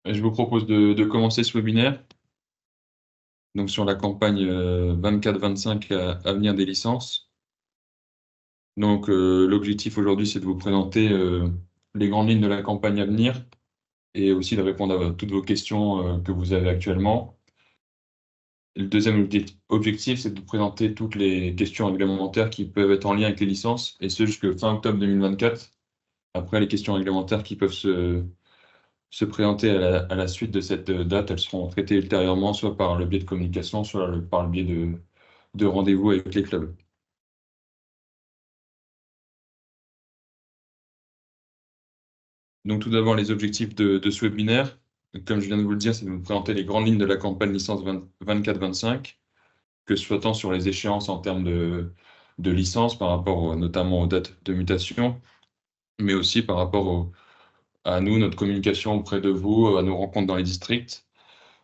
Je vous propose de commencer ce webinaire donc sur la campagne 24-25 Avenir des licences. Donc, l'objectif aujourd'hui, c'est de vous présenter les grandes lignes de la campagne à venir et aussi de répondre à toutes vos questions que vous avez actuellement. Et le deuxième objectif, c'est de vous présenter toutes les questions réglementaires qui peuvent être en lien avec les licences, et ce jusqu'au fin octobre 2024. Après, les questions réglementaires qui peuvent se présenter à la suite de cette date, elles seront traitées ultérieurement, soit par le biais de communication, soit par le biais de rendez-vous avec les clubs. Donc tout d'abord, les objectifs de ce webinaire. Comme je viens de vous le dire, c'est de vous présenter les grandes lignes de la campagne licence 24-25, que ce soit tant sur les échéances en termes de licence par rapport notamment aux dates de mutation, mais aussi par rapport à nous, notre communication auprès de vous, à nos rencontres dans les districts.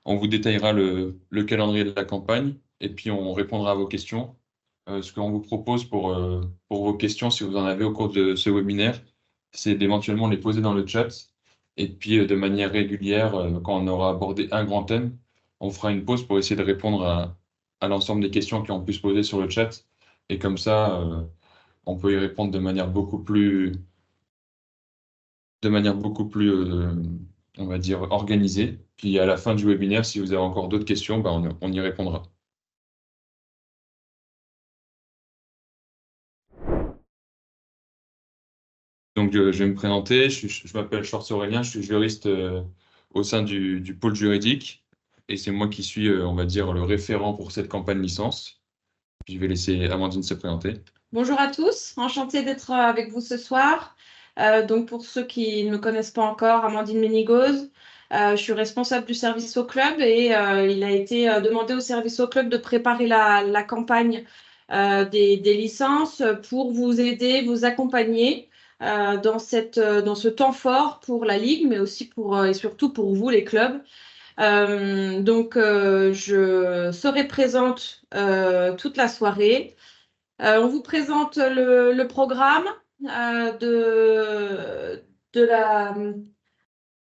On vous détaillera le calendrier de la campagne et puis on répondra à vos questions. Ce qu'on vous propose pour vos questions, si vous en avez au cours de ce webinaire, c'est d'éventuellement les poser dans le chat. Et puis de manière régulière, quand on aura abordé un grand thème, on fera une pause pour essayer de répondre à l'ensemble des questions qui ont pu se poser sur le chat. Et comme ça, on peut y répondre de manière beaucoup plus, on va dire, organisée. Puis à la fin du webinaire, si vous avez encore d'autres questions, on y répondra. Donc, je vais me présenter. Je m'appelle Shorts Aurélien, je suis juriste au sein du pôle juridique. Et c'est moi qui suis, on va dire, le référent pour cette campagne licence. Puis je vais laisser Amandine se présenter. Bonjour à tous, enchantée d'être avec vous ce soir. Donc pour ceux qui ne me connaissent pas encore, Amandine Ménigoz, je suis responsable du service au club et il a été demandé au service au club de préparer la campagne des licences pour vous aider, vous accompagner dans ce temps fort pour la Ligue, mais aussi et surtout pour vous, les clubs. Je serai présente toute la soirée. On vous présente le programme de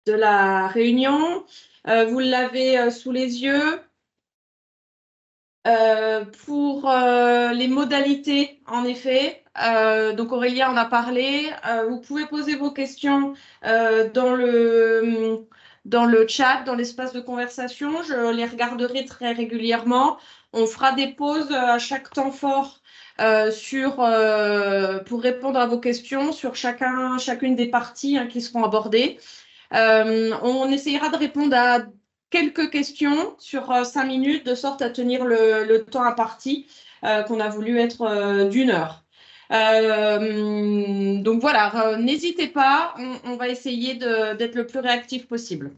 la réunion. Vous l'avez sous les yeux. Pour les modalités, en effet, donc Aurélien en a parlé. Vous pouvez poser vos questions dans le chat, dans l'espace de conversation. Je les regarderai très régulièrement. On fera des pauses à chaque temps fort pour répondre à vos questions sur chacune des parties qui seront abordées. On essayera de répondre à quelques questions sur 5 minutes, de sorte à tenir le temps imparti qu'on a voulu être d'1 heure. Donc voilà, n'hésitez pas, on va essayer d'être le plus réactif possible.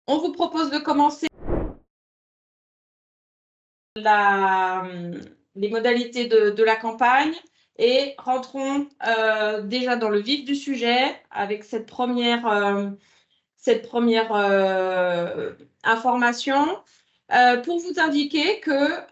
On vous propose de commencer les modalités de la campagne et rentrons déjà dans le vif du sujet avec cette première information pour vous indiquer que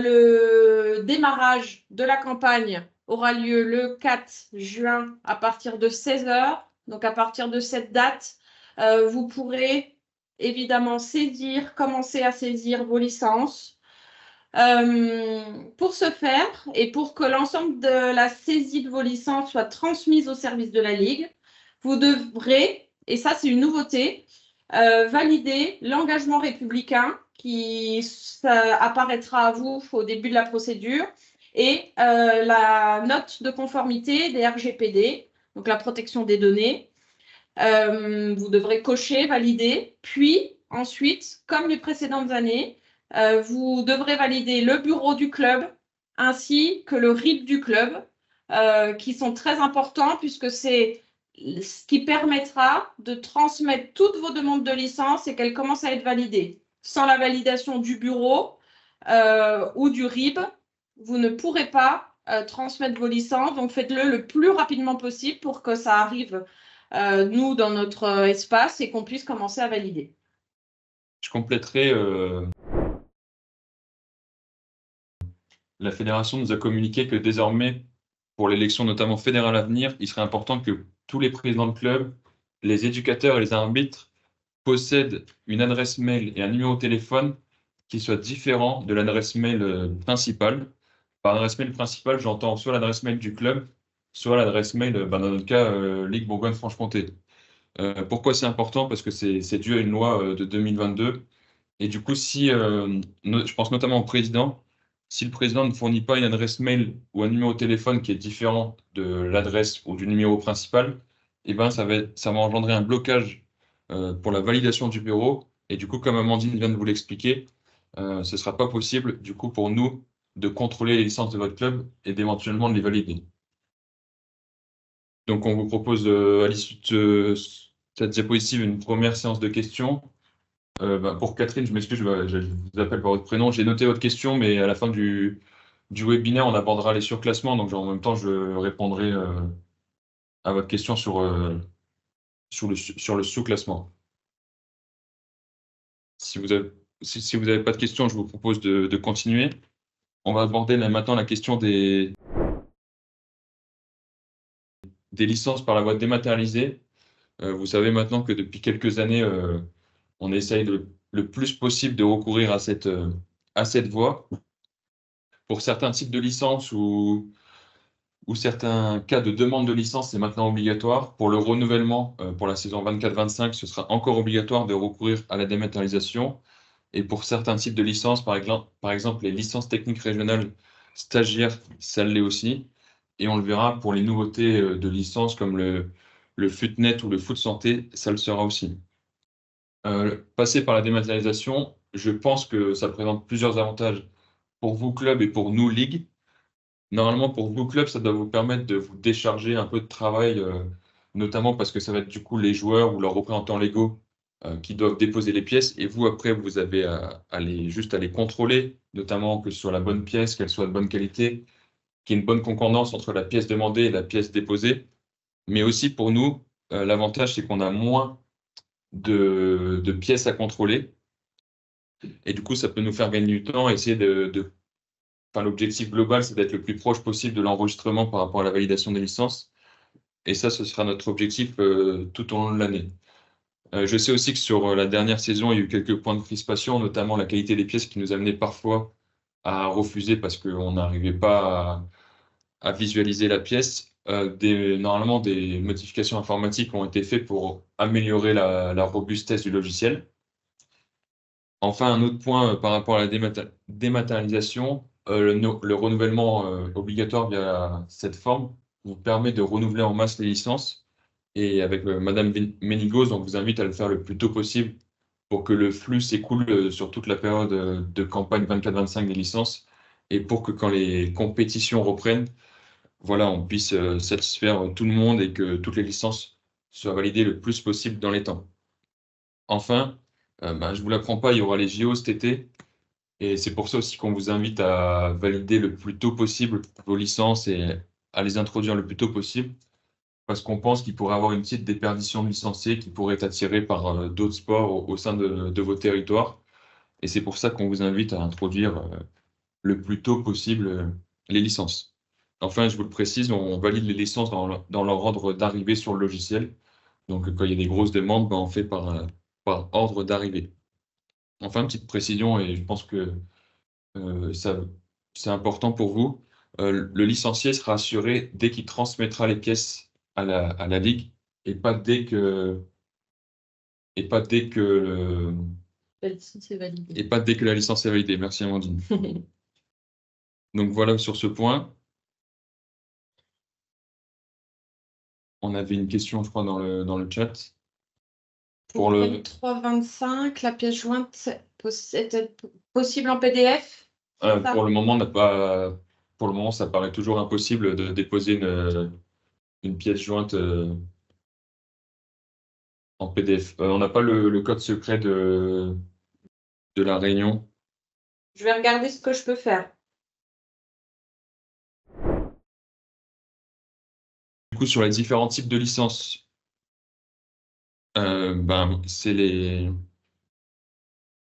le démarrage de la campagne aura lieu le 4 juin à partir de 16 h. Donc, à partir de cette date, vous pourrez évidemment commencer à saisir vos licences. Pour ce faire et pour que l'ensemble de la saisie de vos licences soit transmise au service de la Ligue, vous devrez, et ça c'est une nouveauté, valider l'engagement républicain qui apparaîtra à vous au début de la procédure et la note de conformité des RGPD, donc la protection des données. Vous devrez cocher, valider, puis ensuite, comme les précédentes années, vous devrez valider le bureau du club ainsi que le RIB du club, qui sont très importants puisque c'est ce qui permettra de transmettre toutes vos demandes de licence et qu'elles commencent à être validées. Sans la validation du bureau ou du RIB, vous ne pourrez pas transmettre vos licences. Donc, faites-le le plus rapidement possible pour que ça arrive, nous, dans notre espace et qu'on puisse commencer à valider. Je compléterai. La fédération nous a communiqué que désormais, pour l'élection notamment fédérale à venir, il serait important que tous les présidents de club les éducateurs et les arbitres possèdent une adresse mail et un numéro de téléphone qui soient différents de l'adresse mail principale. Par adresse mail principale, j'entends soit l'adresse mail du club, soit l'adresse mail, dans notre cas, Ligue Bourgogne-Franche-Comté. Pourquoi c'est important? Parce que c'est dû à une loi de 2022. Et du coup, si, je pense notamment au président, si le président ne fournit pas une adresse mail ou un numéro de téléphone qui est différent de l'adresse ou du numéro principal, eh ben, ça va engendrer un blocage pour la validation du bureau. Et du coup, comme Amandine vient de vous l'expliquer, ce ne sera pas possible, du coup, pour nous de contrôler les licences de votre club et d'éventuellement de les valider. Donc, on vous propose, à l'issue de cette diapositive, une première séance de questions. Pour Catherine, je m'excuse, je vous appelle par votre prénom. J'ai noté votre question, mais à la fin du webinaire, on abordera les surclassements. Donc, en même temps, je répondrai à votre question sur le sous-classement. Si vous n'avez pas de questions, je vous propose de continuer. On va aborder là, maintenant la question des licences par la voie dématérialisée. Vous savez maintenant que depuis quelques années, on essaye le plus possible de recourir à cette voie. Pour certains types de licences ou certains cas de demande de licence, c'est maintenant obligatoire. Pour le renouvellement, pour la saison 24-25, ce sera encore obligatoire de recourir à la dématérialisation. Et pour certains types de licences, par exemple les licences techniques régionales stagiaires, ça l'est aussi. Et on le verra pour les nouveautés de licences comme le FUTNET ou le Foot Santé, ça le sera aussi. Passer par la dématérialisation, je pense que ça présente plusieurs avantages pour vous, club, et pour nous, ligue. Normalement, pour vous, club, ça doit vous permettre de vous décharger un peu de travail, notamment parce que ça va être du coup les joueurs ou leurs représentants légaux qui doivent déposer les pièces. Et vous, après, vous avez juste à les contrôler, notamment que ce soit la bonne pièce, qu'elle soit de bonne qualité, qu'il y ait une bonne concordance entre la pièce demandée et la pièce déposée. Mais aussi pour nous, l'avantage, c'est qu'on a moins de pièces à contrôler. Et du coup, ça peut nous faire gagner du temps, essayer Enfin, l'objectif global, c'est d'être le plus proche possible de l'enregistrement par rapport à la validation des licences. Et ça, ce sera notre objectif tout au long de l'année. Je sais aussi que sur la dernière saison, il y a eu quelques points de crispation, notamment la qualité des pièces qui nous amenait parfois à refuser parce qu'on n'arrivait pas à visualiser la pièce. Normalement, des modifications informatiques ont été faites pour améliorer la robustesse du logiciel. Enfin, un autre point par rapport à la dématérialisation, le renouvellement obligatoire via cette forme vous permet de renouveler en masse les licences. Et avec Madame Ménigos, on vous invite à le faire le plus tôt possible pour que le flux s'écoule sur toute la période de campagne 24-25 des licences et pour que quand les compétitions reprennent, voilà, on puisse satisfaire tout le monde et que toutes les licences soient validées le plus possible dans les temps. Enfin, je ne vous l'apprends pas, il y aura les JO cet été. Et c'est pour ça aussi qu'on vous invite à valider le plus tôt possible vos licences et à les introduire le plus tôt possible. Parce qu'on pense qu'il pourrait y avoir une petite déperdition de licenciés qui pourrait être attirée par d'autres sports au sein de vos territoires. Et c'est pour ça qu'on vous invite à introduire le plus tôt possible les licences. Enfin, je vous le précise, on valide les licences dans leur ordre d'arrivée sur le logiciel. Donc, quand il y a des grosses demandes, on fait par ordre d'arrivée. Enfin, petite précision, et je pense que ça, c'est important pour vous. Le licencié sera assuré dès qu'il transmettra les pièces à la Ligue et pas dès que La licence est validée. et pas dès que la licence est validée. Merci Amandine. Donc voilà sur ce point. On avait une question, je crois, dans le chat. Pour le 23-25, la pièce jointe est possible en PDF? Pour le moment, pour le moment, ça paraît toujours impossible de déposer une pièce jointe en PDF. On n'a pas le code secret de la réunion. Je vais regarder ce que je peux faire. Du coup, sur les différents types de licences, il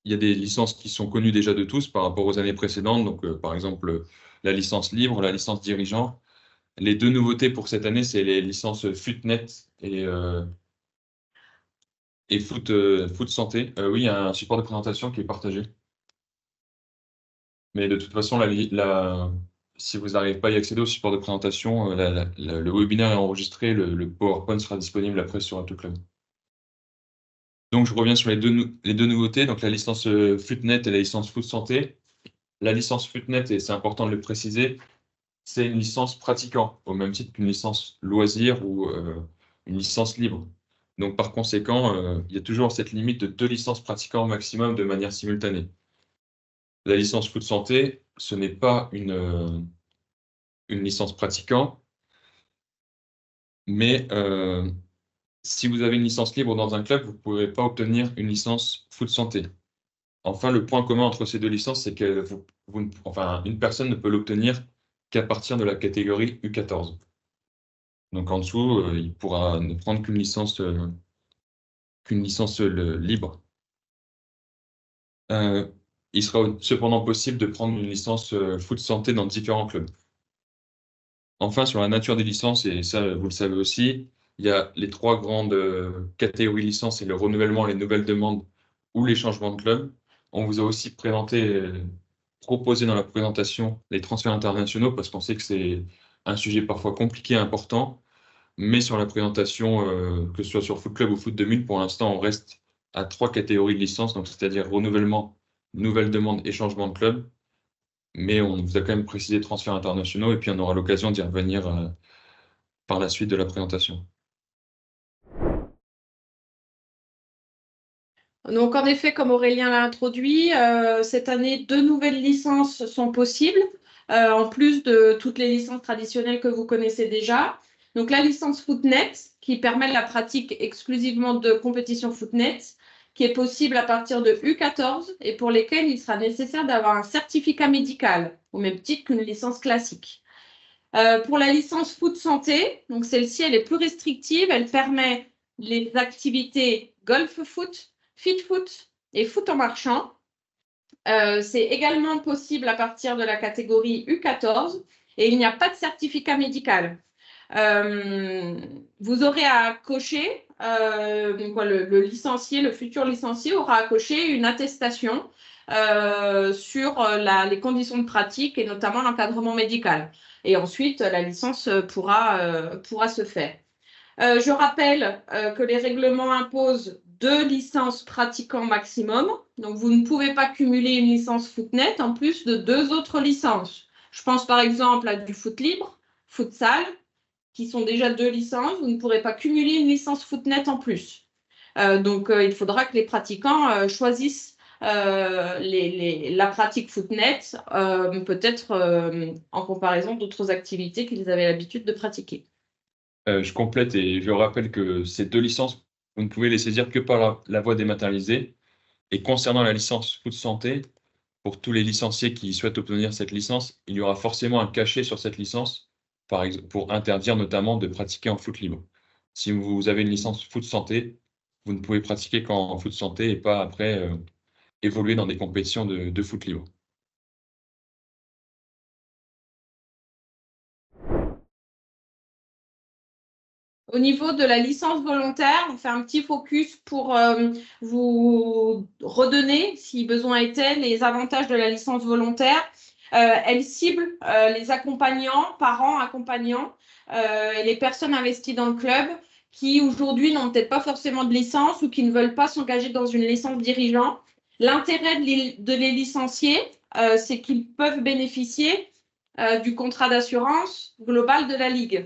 y a des licences qui sont connues déjà de tous par rapport aux années précédentes. Donc, par exemple, la licence libre, la licence dirigeant. Les deux nouveautés pour cette année, c'est les licences FUTNET Et foot santé, oui, il y a un support de présentation qui est partagé. Mais de toute façon, si vous n'arrivez pas à y accéder au support de présentation, le webinaire est enregistré, le PowerPoint sera disponible après sur Autoclub. Donc, je reviens sur les deux nouveautés, donc la licence FootNet et la licence Foot Santé. La licence FootNet, et c'est important de le préciser, c'est une licence pratiquant, au même titre qu'une licence loisir ou une licence libre. Donc, par conséquent, il y a toujours cette limite de 2 licences pratiquants au maximum de manière simultanée. La licence Foot Santé, ce n'est pas une licence pratiquant, mais si vous avez une licence libre dans un club, vous ne pourrez pas obtenir une licence Foot Santé. Enfin, le point commun entre ces deux licences, c'est que une personne ne peut l'obtenir qu'à partir de la catégorie U14. Donc en dessous, il pourra ne prendre qu'une licence libre. Il sera cependant possible de prendre une licence Foot Santé dans différents clubs. Enfin, sur la nature des licences, et ça, vous le savez aussi, il y a les 3 grandes catégories de licences et le renouvellement, les nouvelles demandes ou les changements de club. On vous a aussi proposé dans la présentation les transferts internationaux parce qu'on sait que c'est un sujet parfois compliqué et important. Mais sur la présentation, que ce soit sur Foot Club ou Foot 2000, pour l'instant, on reste à 3 catégories de licences, donc c'est-à-dire renouvellement, nouvelles demandes et changement de club. Mais on vous a quand même précisé transferts internationaux et puis on aura l'occasion d'y revenir par la suite de la présentation. Donc, en effet, comme Aurélien l'a introduit, cette année, 2 nouvelles licences sont possibles, en plus de toutes les licences traditionnelles que vous connaissez déjà. Donc, la licence Footnet, qui permet la pratique exclusivement de compétitions Footnet, qui est possible à partir de U14 et pour lesquelles il sera nécessaire d'avoir un certificat médical, au même titre qu'une licence classique. Pour la licence Foot Santé, donc celle-ci, elle est plus restrictive. Elle permet les activités golf foot, fit foot et foot en marchant. C'est également possible à partir de la catégorie U14 et il n'y a pas de certificat médical. Vous aurez à cocher, le licencié, le futur licencié aura à cocher une attestation sur les conditions de pratique et notamment l'encadrement médical. Et ensuite, la licence pourra se faire. Je rappelle que les règlements imposent 2 licences pratiquants maximum. Donc, vous ne pouvez pas cumuler une licence Footnet en plus de 2 autres licences. Je pense par exemple à du foot libre, futsal, qui sont déjà 2 licences. Vous ne pourrez pas cumuler une licence Footnet en plus. Donc, il faudra que les pratiquants choisissent la pratique Footnet, peut-être en comparaison d'autres activités qu'ils avaient l'habitude de pratiquer. Je complète et je rappelle que ces 2 licences, vous ne pouvez les saisir que par la voie dématérialisée. Et concernant la licence Foot Santé, pour tous les licenciés qui souhaitent obtenir cette licence, il y aura forcément un cachet sur cette licence, par exemple, pour interdire notamment de pratiquer en foot libre. Si vous avez une licence Foot Santé, vous ne pouvez pratiquer qu'en foot santé et pas après évoluer dans des compétitions de foot libre. Au niveau de la licence volontaire, on fait un petit focus pour vous redonner, si besoin était, les avantages de la licence volontaire. Elle cible les accompagnants, parents accompagnants et les personnes investies dans le club qui aujourd'hui n'ont peut-être pas forcément de licence ou qui ne veulent pas s'engager dans une licence dirigeant. L'intérêt de les licencier, c'est qu'ils peuvent bénéficier du contrat d'assurance global de la Ligue.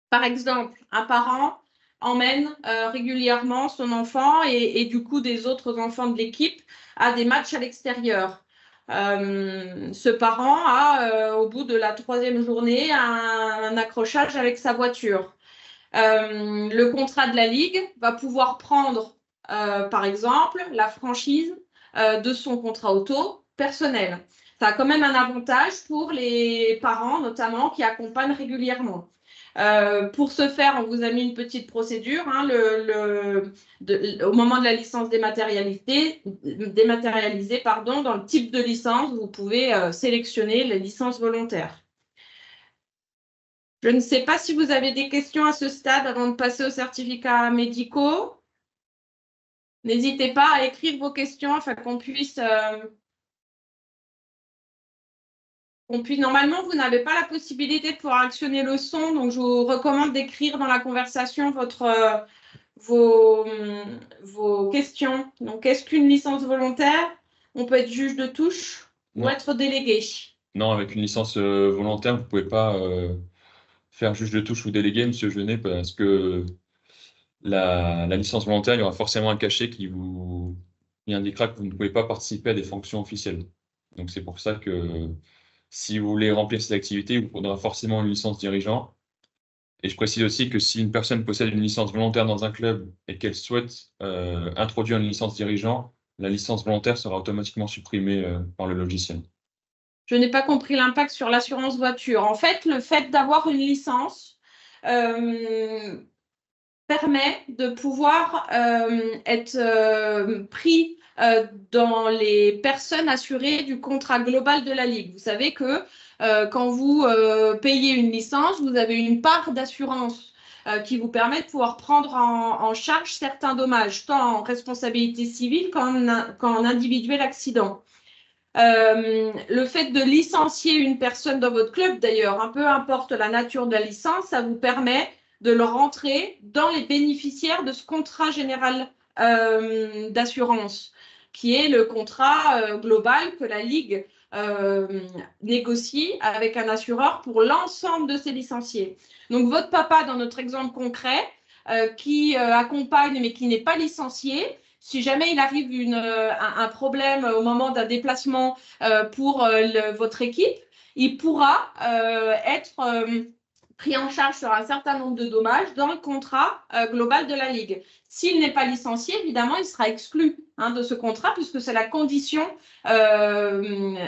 Par exemple, un parent emmène régulièrement son enfant et du coup des autres enfants de l'équipe à des matchs à l'extérieur. Ce parent a, au bout de la 3e journée, un accrochage avec sa voiture. Le contrat de la Ligue va pouvoir prendre, par exemple, la franchise de son contrat auto personnel. Ça a quand même un avantage pour les parents, notamment, qui accompagnent régulièrement. Pour ce faire, on vous a mis une petite procédure. Au moment de la licence dématérialisée, dans le type de licence, vous pouvez sélectionner les licences volontaires. Je ne sais pas si vous avez des questions à ce stade avant de passer aux certificats médicaux. N'hésitez pas à écrire vos questions afin qu'on puisse… Normalement, vous n'avez pas la possibilité de pouvoir actionner le son, donc je vous recommande d'écrire dans la conversation vos questions. Donc, est-ce qu'une licence volontaire, on peut être juge de touche ou être délégué? Non, avec une licence volontaire, vous ne pouvez pas faire juge de touche ou délégué, Monsieur Genet, parce que la licence volontaire, il y aura forcément un cachet qui indiquera que vous ne pouvez pas participer à des fonctions officielles. Donc c'est pour ça que si vous voulez remplir cette activité, il vous faudra forcément une licence dirigeant. Et je précise aussi que si une personne possède une licence volontaire dans un club et qu'elle souhaite introduire une licence dirigeant, la licence volontaire sera automatiquement supprimée par le logiciel. Je n'ai pas compris l'impact sur l'assurance voiture. En fait, le fait d'avoir une licence permet de pouvoir être pris dans les personnes assurées du contrat global de la Ligue. Vous savez que quand vous payez une licence, vous avez une part d'assurance qui vous permet de pouvoir prendre en charge certains dommages, tant en responsabilité civile qu'en individuel accident. Le fait de licencier une personne dans votre club, d'ailleurs, peu importe la nature de la licence, ça vous permet de le rentrer dans les bénéficiaires de ce contrat général d'assurance, qui est le contrat global que la Ligue négocie avec un assureur pour l'ensemble de ses licenciés. Donc, votre papa, dans notre exemple concret, qui accompagne mais qui n'est pas licencié, si jamais il arrive un problème au moment d'un déplacement pour votre équipe, il pourra être pris en charge sur un certain nombre de dommages dans le contrat global de la Ligue. S'il n'est pas licencié, évidemment, il sera exclu de ce contrat puisque c'est la condition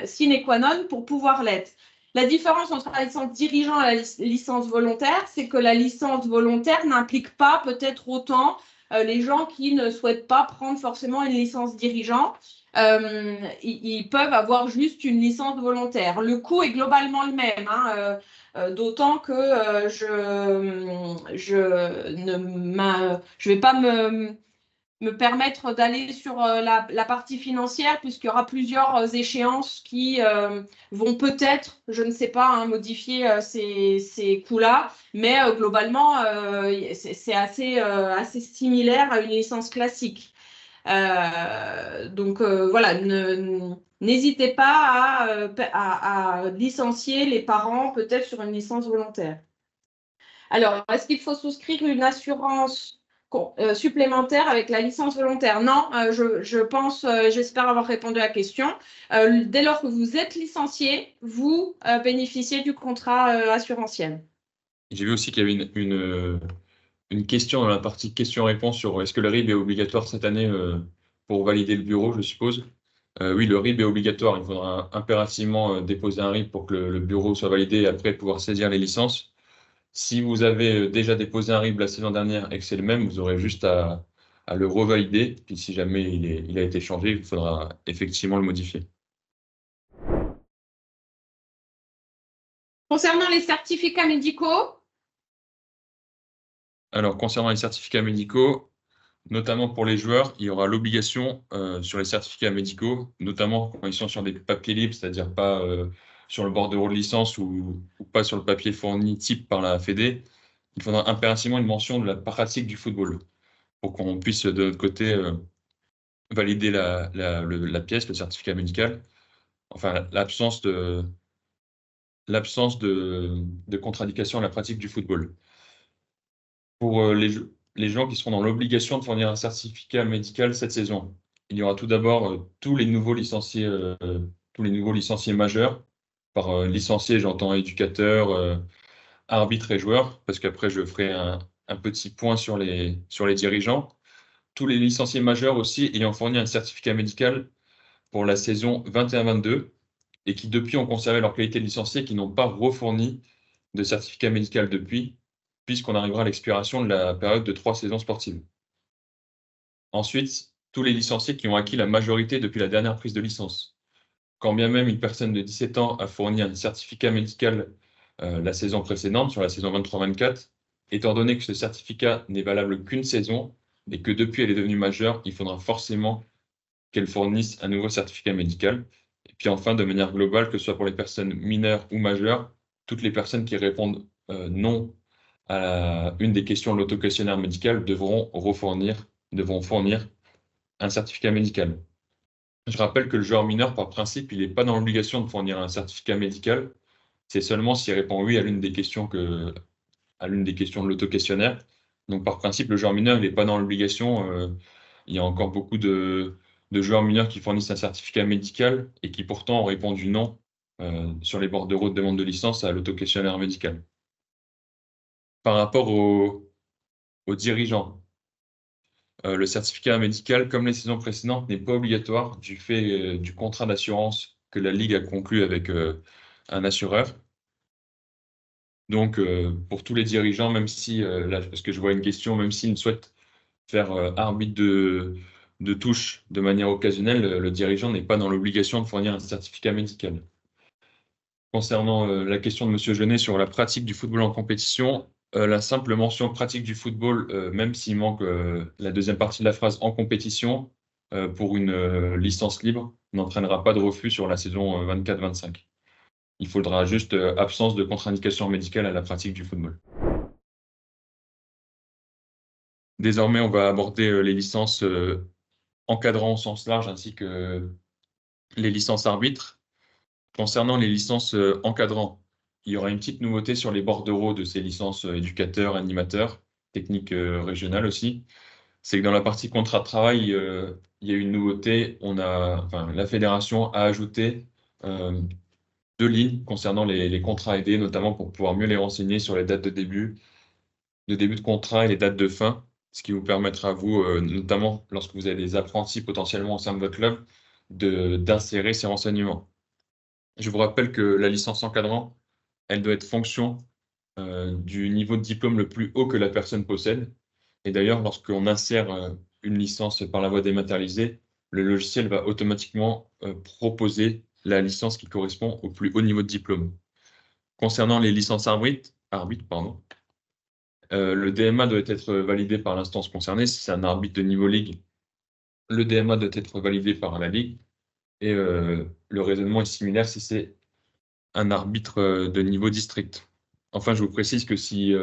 sine qua non pour pouvoir l'être. La différence entre la licence dirigeant et la licence volontaire, c'est que la licence volontaire n'implique pas peut-être autant les gens qui ne souhaitent pas prendre forcément une licence dirigeant. Ils peuvent avoir juste une licence volontaire. Le coût est globalement le même, d'autant que je ne vais pas me permettre d'aller sur la partie financière puisqu'il y aura plusieurs échéances qui vont peut-être, je ne sais pas, modifier ces coûts-là, mais globalement, c'est assez similaire à une licence classique. Donc voilà, n'hésitez pas à licencier les parents peut-être sur une licence volontaire. Alors, est-ce qu'il faut souscrire une assurance supplémentaire avec la licence volontaire? Non, je pense, j'espère avoir répondu à la question. Dès lors que vous êtes licencié, vous bénéficiez du contrat assurantiel. J'ai vu aussi qu'il y avait une question dans la partie questions-réponses sur est-ce que le RIB est obligatoire cette année pour valider le bureau, je suppose. Oui, le RIB est obligatoire. Il faudra impérativement déposer un RIB pour que le bureau soit validé et après pouvoir saisir les licences. Si vous avez déjà déposé un RIB la saison dernière et que c'est le même, vous aurez juste à le revalider. Puis si jamais il a été changé, il faudra effectivement le modifier. Concernant les certificats médicaux? Alors, concernant les certificats médicaux, notamment pour les joueurs, il y aura l'obligation sur les certificats médicaux, notamment quand ils sont sur des papiers libres, c'est-à-dire pas sur le bordereau de licence ou pas sur le papier fourni type par la Fédé. Il faudra impérativement une mention de la pratique du football pour qu'on puisse de notre côté valider la pièce, le certificat médical, enfin l'absence de contre-indication à la pratique du football. Pour les gens qui seront dans l'obligation de fournir un certificat médical cette saison, il y aura tout d'abord tous les nouveaux licenciés majeurs. Par licenciés, j'entends éducateurs, arbitres et joueurs, parce qu'après je ferai un petit point sur les dirigeants. Tous les licenciés majeurs aussi ayant fourni un certificat médical pour la saison 21-22 et qui depuis ont conservé leur qualité de licencié, qui n'ont pas refourni de certificat médical depuis, puisqu'on arrivera à l'expiration de la période de 3 saisons sportives. Ensuite, tous les licenciés qui ont acquis la majorité depuis la dernière prise de licence. Quand bien même une personne de 17 ans a fourni un certificat médical la saison précédente, sur la saison 23-24, étant donné que ce certificat n'est valable qu'une saison, et que depuis elle est devenue majeure, il faudra forcément qu'elle fournisse un nouveau certificat médical. Et puis enfin, de manière globale, que ce soit pour les personnes mineures ou majeures, toutes les personnes qui répondent non à une des questions de l'auto-questionnaire médical devront fournir un certificat médical. Je rappelle que le joueur mineur, par principe, il n'est pas dans l'obligation de fournir un certificat médical. C'est seulement s'il répond oui à l'une des questions de l'auto-questionnaire. Donc, par principe, le joueur mineur, il n'est pas dans l'obligation. Il y a encore beaucoup de joueurs mineurs qui fournissent un certificat médical et qui pourtant ont répondu non sur les bordereaux de demande de licence à l'auto-questionnaire médical. Par rapport aux dirigeants, le certificat médical, comme les saisons précédentes, n'est pas obligatoire du fait du contrat d'assurance que la Ligue a conclu avec un assureur. Donc, pour tous les dirigeants, même si, là, parce que je vois une question, même s'ils souhaitent faire arbitre de touche de manière occasionnelle, le dirigeant n'est pas dans l'obligation de fournir un certificat médical. Concernant la question de M. Jeunet sur la pratique du football en compétition, la simple mention pratique du football, même s'il manque la deuxième partie de la phrase en compétition, pour une licence libre, n'entraînera pas de refus sur la saison 24-25. Il faudra juste absence de contre-indication médicale à la pratique du football. Désormais, on va aborder les licences encadrant au sens large ainsi que les licences arbitres. Concernant les licences encadrant, il y aura une petite nouveauté sur les bordereaux de ces licences éducateurs, animateurs, techniques régionales aussi. C'est que dans la partie contrat de travail, il y a une nouveauté. La fédération a ajouté 2 lignes concernant les contrats aidés, notamment pour pouvoir mieux les renseigner sur les dates de début de contrat et les dates de fin, ce qui vous permettra, vous, notamment lorsque vous avez des apprentis potentiellement au sein de votre club, d'insérer ces renseignements. Je vous rappelle que la licence encadrant, elle doit être fonction du niveau de diplôme le plus haut que la personne possède. Et d'ailleurs, lorsqu'on insère une licence par la voie dématérialisée, le logiciel va automatiquement proposer la licence qui correspond au plus haut niveau de diplôme. Concernant les licences arbitres, pardon, le DMA doit être validé par l'instance concernée. Si c'est un arbitre de niveau ligue, le DMA doit être validé par la ligue. Et le raisonnement est similaire si c'est un arbitre de niveau district. Enfin, je vous précise que si,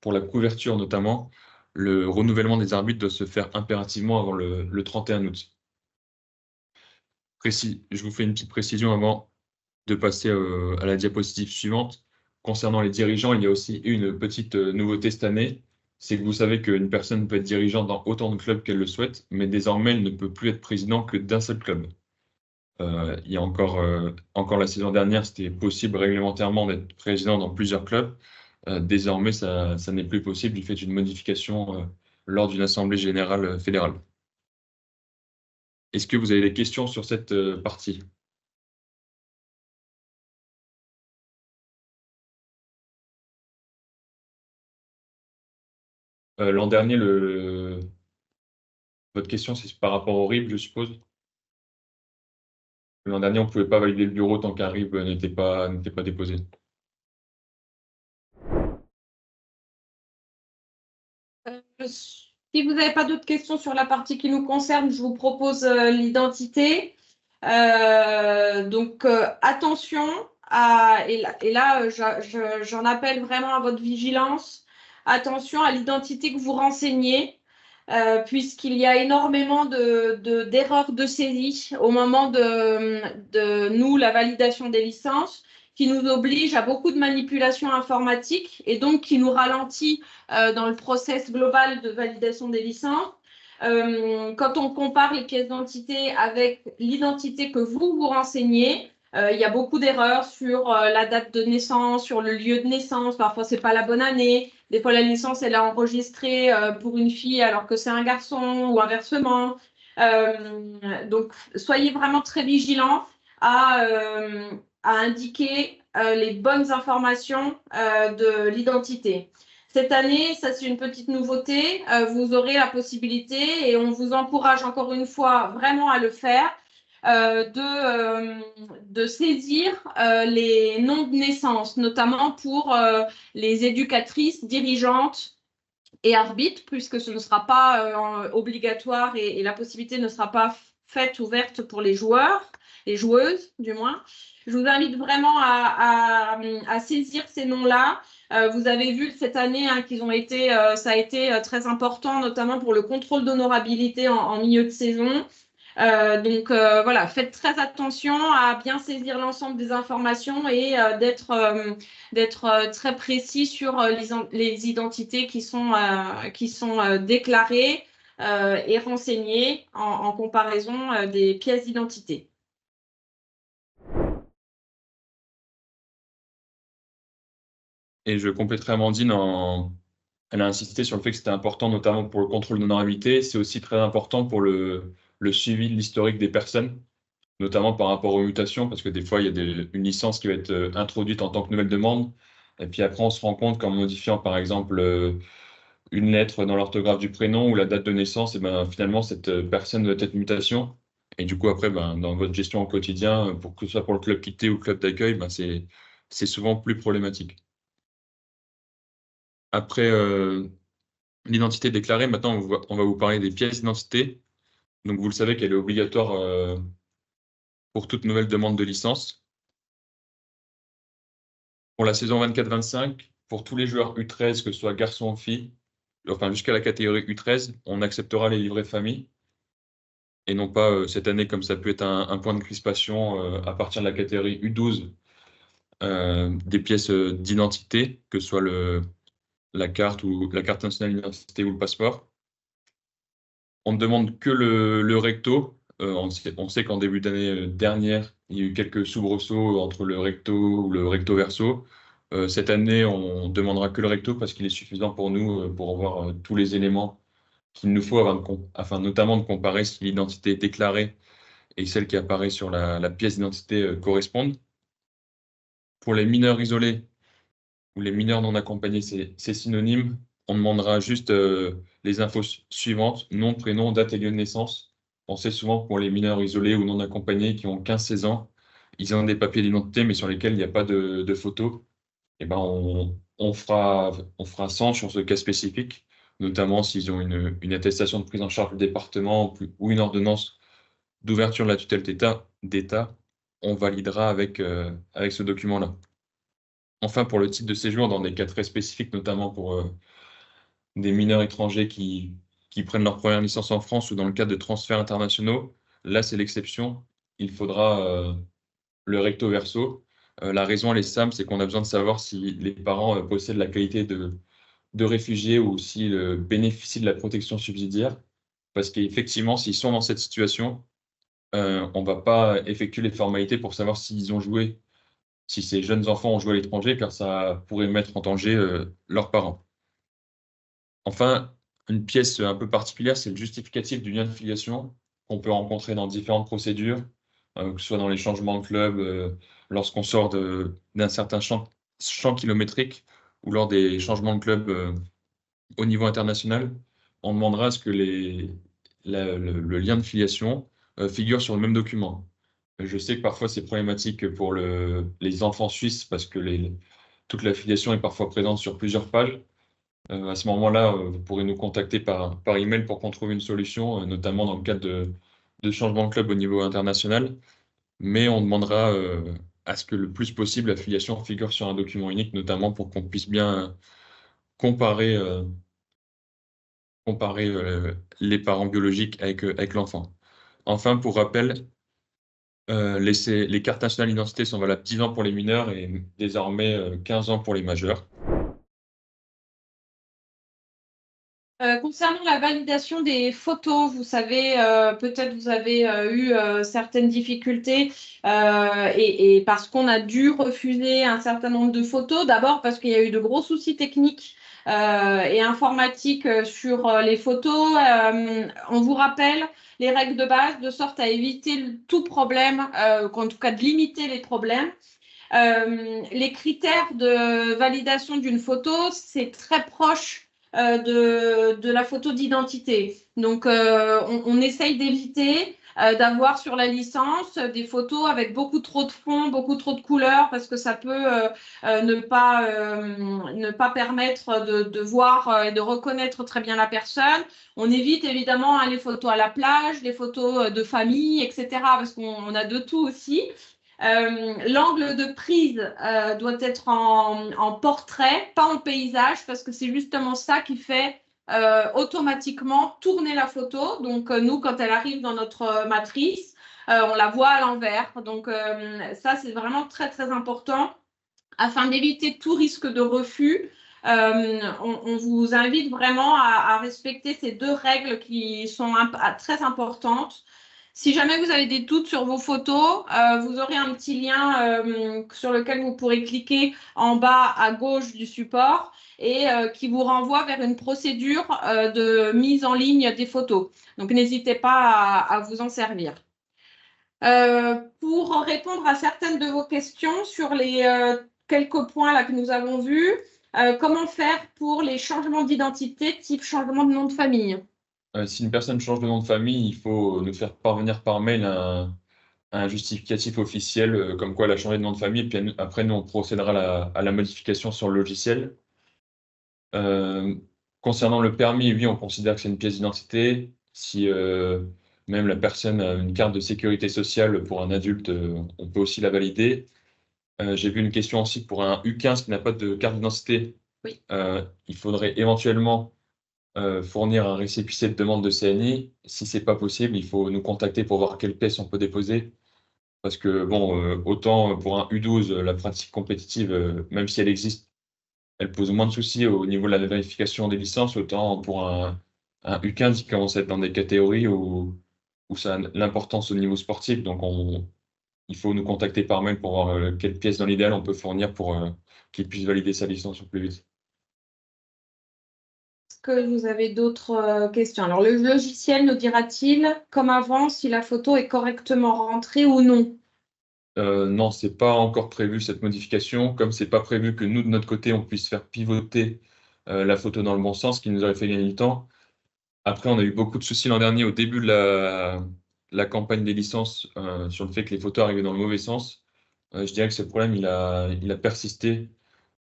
pour la couverture notamment, le renouvellement des arbitres doit se faire impérativement avant le 31 août. Je vous fais une petite précision avant de passer à la diapositive suivante. Concernant les dirigeants, il y a aussi une petite nouveauté cette année. C'est que vous savez qu'une personne peut être dirigeante dans autant de clubs qu'elle le souhaite, mais désormais, elle ne peut plus être président que d'un seul club. Il y a encore la saison dernière, c'était possible réglementairement d'être président dans plusieurs clubs. Désormais, ça n'est plus possible du fait d'une modification lors d'une assemblée générale fédérale. Est-ce que vous avez des questions sur cette partie? L'an dernier, votre question, c'est par rapport au RIB, je suppose? L'an dernier, on ne pouvait pas valider le bureau tant qu'un RIB n'était pas déposé. Si vous n'avez pas d'autres questions sur la partie qui nous concerne, je vous propose l'identité. Donc, attention et là, j'en appelle vraiment à votre vigilance. Attention à l'identité que vous renseignez, puisqu'il y a énormément d'erreurs de saisie au moment de nous, la validation des licences, qui nous oblige à beaucoup de manipulations informatiques et donc qui nous ralentit dans le process global de validation des licences. Quand on compare les pièces d'identité avec l'identité que vous renseignez, il y a beaucoup d'erreurs sur la date de naissance, sur le lieu de naissance. Parfois, ce n'est pas la bonne année. Des fois, la licence, elle est enregistrée pour une fille alors que c'est un garçon ou inversement. Donc, soyez vraiment très vigilants à indiquer les bonnes informations de l'identité. Cette année, ça c'est une petite nouveauté, vous aurez la possibilité et on vous encourage encore une fois vraiment à le faire, de saisir les noms de naissance, notamment pour les éducatrices dirigeantes et arbitre, puisque ce ne sera pas obligatoire et la possibilité ne sera pas faite ouverte pour les joueurs, les joueuses du moins. Je vous invite vraiment à saisir ces noms-là. Vous avez vu cette année qu'ils ont été, ça a été très important, notamment pour le contrôle d'honorabilité en milieu de saison. Donc voilà, faites très attention à bien saisir l'ensemble des informations et d'être très précis sur les identités qui sont déclarées et renseignées en comparaison des pièces d'identité. Et je compléterai Amandine elle a insisté sur le fait que c'était important, notamment pour le contrôle d'honorabilité. C'est aussi très important pour le suivi de l'historique des personnes, notamment par rapport aux mutations, parce que des fois, il y a une licence qui va être introduite en tant que nouvelle demande. Et puis après, on se rend compte qu'en modifiant, par exemple, une lettre dans l'orthographe du prénom ou la date de naissance, et ben, finalement, cette personne doit être mutation. Et du coup, après, ben, dans votre gestion au quotidien, pour que ce soit pour le club quitté ou le club d'accueil, ben, c'est souvent plus problématique. Après l'identité déclarée, maintenant, on va vous parler des pièces d'identité. Donc, vous le savez qu'elle est obligatoire pour toute nouvelle demande de licence. Pour la saison 24-25, pour tous les joueurs U13, que ce soit garçon ou fille, enfin jusqu'à la catégorie U13, on acceptera les livrets famille. Et non pas cette année, comme ça peut être un point de crispation à partir de la catégorie U12, des pièces d'identité, que ce soit la carte nationale d'identité ou le passeport. On ne demande que le recto. On sait qu'en début d'année dernière, il y a eu quelques soubresauts entre le recto ou le recto verso. Cette année, on demandera que le recto parce qu'il est suffisant pour nous pour avoir tous les éléments qu'il nous faut afin notamment de comparer si l'identité est déclarée et celle qui apparaît sur la pièce d'identité correspondent. Pour les mineurs isolés ou les mineurs non accompagnés, c'est synonyme. On demandera juste les infos suivantes, nom, prénom, date et lieu de naissance. On sait souvent que pour les mineurs isolés ou non accompagnés qui ont 15-16 ans, ils ont des papiers d'identité mais sur lesquels il n'y a pas de photo. Et ben on fera 100 sur ce cas spécifique, notamment s'ils ont une attestation de prise en charge du département ou une ordonnance d'ouverture de la tutelle d'État, on validera avec ce document-là. Enfin, pour le titre de séjour, dans des cas très spécifiques, notamment pour des mineurs étrangers qui prennent leur première licence en France ou dans le cadre de transferts internationaux, là, c'est l'exception. Il faudra le recto verso. La raison, elle est simple, c'est qu'on a besoin de savoir si les parents possèdent la qualité de réfugiés ou s'ils bénéficient de la protection subsidiaire. Parce qu'effectivement, s'ils sont dans cette situation, on ne va pas effectuer les formalités pour savoir s'ils ont joué, si ces jeunes enfants ont joué à l'étranger, car ça pourrait mettre en danger leurs parents. Enfin, une pièce un peu particulière, c'est le justificatif du lien de filiation qu'on peut rencontrer dans différentes procédures, que ce soit dans les changements de club, lorsqu'on sort d'un certain champ kilométrique ou lors des changements de club au niveau international. On demandera à ce que le lien de filiation figure sur le même document. Je sais que parfois c'est problématique pour les enfants suisses parce que toute la filiation est parfois présente sur plusieurs pages. À ce moment-là, vous pourrez nous contacter par email pour qu'on trouve une solution, notamment dans le cadre de changement de club au niveau international. Mais on demandera à ce que le plus possible la filiation figure sur un document unique, notamment pour qu'on puisse bien comparer les parents biologiques avec l'enfant. Enfin, pour rappel, les cartes nationales d'identité sont valables 10 ans pour les mineurs et désormais 15 ans pour les majeurs. Concernant la validation des photos, vous savez, peut-être vous avez eu certaines difficultés et parce qu'on a dû refuser un certain nombre de photos. D'abord parce qu'il y a eu de gros soucis techniques et informatiques sur les photos. On vous rappelle les règles de base de sorte à éviter tout problème, en tout cas de limiter les problèmes. Les critères de validation d'une photo, c'est très proche de la photo d'identité. Donc, on essaye d'éviter d'avoir sur la licence des photos avec beaucoup trop de fond, beaucoup trop de couleurs, parce que ça peut ne pas permettre de voir et de reconnaître très bien la personne. On évite évidemment les photos à la plage, les photos de famille, etc., parce qu'on a de tout aussi. L'angle de prise doit être en portrait, pas en paysage, parce que c'est justement ça qui fait automatiquement tourner la photo. Donc, nous, quand elle arrive dans notre matrice, on la voit à l'envers. Donc, ça, c'est vraiment très, très important. Afin d'éviter tout risque de refus, on vous invite vraiment à respecter ces deux règles qui sont très importantes. Si jamais vous avez des doutes sur vos photos, vous aurez un petit lien sur lequel vous pourrez cliquer en bas à gauche du support et qui vous renvoie vers une procédure de mise en ligne des photos. Donc, n'hésitez pas à vous en servir. Pour répondre à certaines de vos questions sur les quelques points là que nous avons vus, comment faire pour les changements d'identité type changement de nom de famille? Si une personne change de nom de famille, il faut nous faire parvenir par mail un justificatif officiel comme quoi elle a changé de nom de famille. Et puis après, nous, on procédera à la modification sur le logiciel. Euh, Concernant le permis, oui, on considère que c'est une pièce d'identité. Si même la personne a une carte de sécurité sociale pour un adulte, on peut aussi la valider. J'ai vu une question aussi pour un U15 qui n'a pas de carte d'identité. Oui. Il faudrait éventuellement fournir un récépissé de demande de CNI. Si c'est pas possible, il faut nous contacter pour voir quelle pièce on peut déposer. Parce que, bon, autant pour un U12, la pratique compétitive, même si elle existe, elle pose moins de soucis au niveau de la vérification des licences, autant pour un U15 qui commence à être dans des catégories où ça a l'importance au niveau sportif. Donc, il faut nous contacter par mail pour voir quelle pièce dans l'idéal on peut fournir pour qu'il puisse valider sa licence au plus vite. Est-ce que vous avez d'autres questions? Alors, le logiciel nous dira-t-il, comme avant, si la photo est correctement rentrée ou non? Non, c'est pas encore prévu cette modification. Comme c'est pas prévu que nous, de notre côté, on puisse faire pivoter la photo dans le bon sens, ce qui nous aurait fait gagner du temps. Après, on a eu beaucoup de soucis l'an dernier au début de la campagne des licences sur le fait que les photos arrivaient dans le mauvais sens. Je dirais que ce problème, il a persisté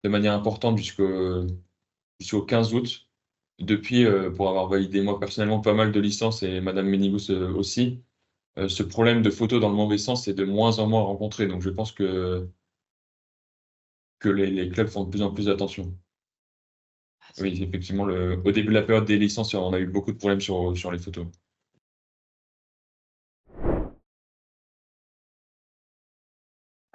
de manière importante jusqu'au 15 août. Depuis, pour avoir validé moi personnellement pas mal de licences et Madame Menigous aussi, ce problème de photos dans le mauvais sens est de moins en moins rencontré. Donc je pense que les clubs font de plus en plus attention. Oui, effectivement, au début de la période des licences, on a eu beaucoup de problèmes sur les photos.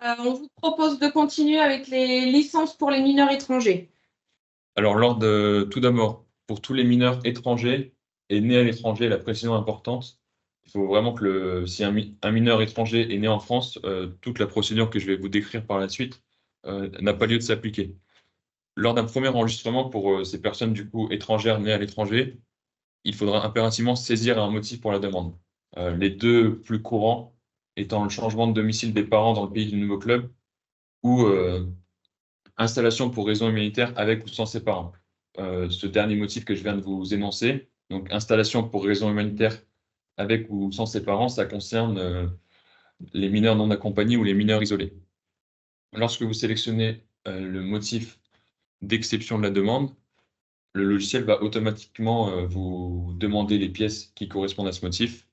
On vous propose de continuer avec les licences pour les mineurs étrangers. Alors, tout d'abord, pour tous les mineurs étrangers et nés à l'étranger, la précision importante, il faut vraiment que si un mineur étranger est né en France, toute la procédure que je vais vous décrire par la suite n'a pas lieu de s'appliquer. Lors d'un premier enregistrement pour ces personnes du coup étrangères nées à l'étranger, il faudra impérativement saisir un motif pour la demande. Les deux plus courants étant le changement de domicile des parents dans le pays du nouveau club ou installation pour raison humanitaire avec ou sans ses parents. Ce dernier motif que je viens de vous énoncer, donc installation pour raison humanitaire avec ou sans ses parents, ça concerne les mineurs non accompagnés ou les mineurs isolés. Lorsque vous sélectionnez le motif d'exception de la demande, le logiciel va automatiquement vous demander les pièces qui correspondent à ce motif.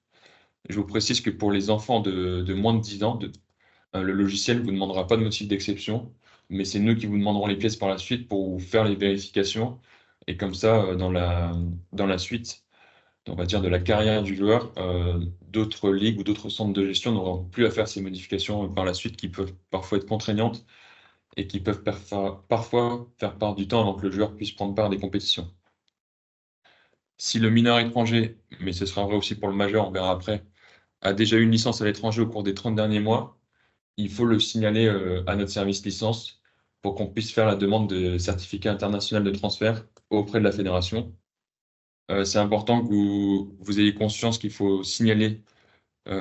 Je vous précise que pour les enfants de moins de 10 ans, le logiciel ne vous demandera pas de motif d'exception, mais c'est nous qui vous demanderons les pièces par la suite pour vous faire les vérifications. Et comme ça, dans la suite, on va dire de la carrière du joueur, d'autres ligues ou d'autres centres de gestion n'auront plus à faire ces modifications par la suite qui peuvent parfois être contraignantes et qui peuvent parfois faire part du temps avant que le joueur puisse prendre part à des compétitions. Si le mineur étranger, mais ce sera vrai aussi pour le majeur, on verra après, a déjà eu une licence à l'étranger au cours des 30 derniers mois, il faut le signaler à notre service licence pour qu'on puisse faire la demande de certificat international de transfert auprès de la fédération. C'est important que vous ayez conscience qu'il faut signaler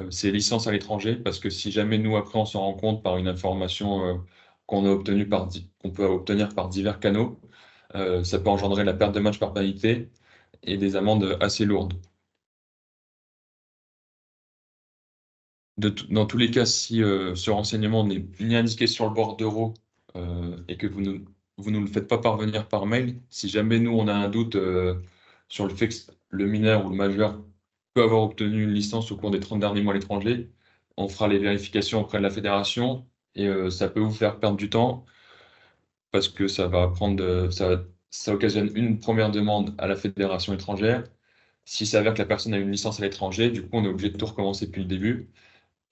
ces licences à l'étranger parce que si jamais nous, après, on s'en rend compte par une information qu'on peut obtenir par divers canaux, ça peut engendrer la perte de match par pénalité et des amendes assez lourdes. Dans tous les cas, si ce renseignement n'est ni indiqué sur le bordereau et que vous nous le faites pas parvenir par mail, si jamais nous, on a un doute sur le fait que le mineur ou le majeur peut avoir obtenu une licence au cours des 30 derniers mois à l'étranger, on fera les vérifications auprès de la fédération et ça peut vous faire perdre du temps parce que ça occasionne une première demande à la fédération étrangère. S'il s'avère que la personne a une licence à l'étranger, du coup, on est obligé de tout recommencer depuis le début.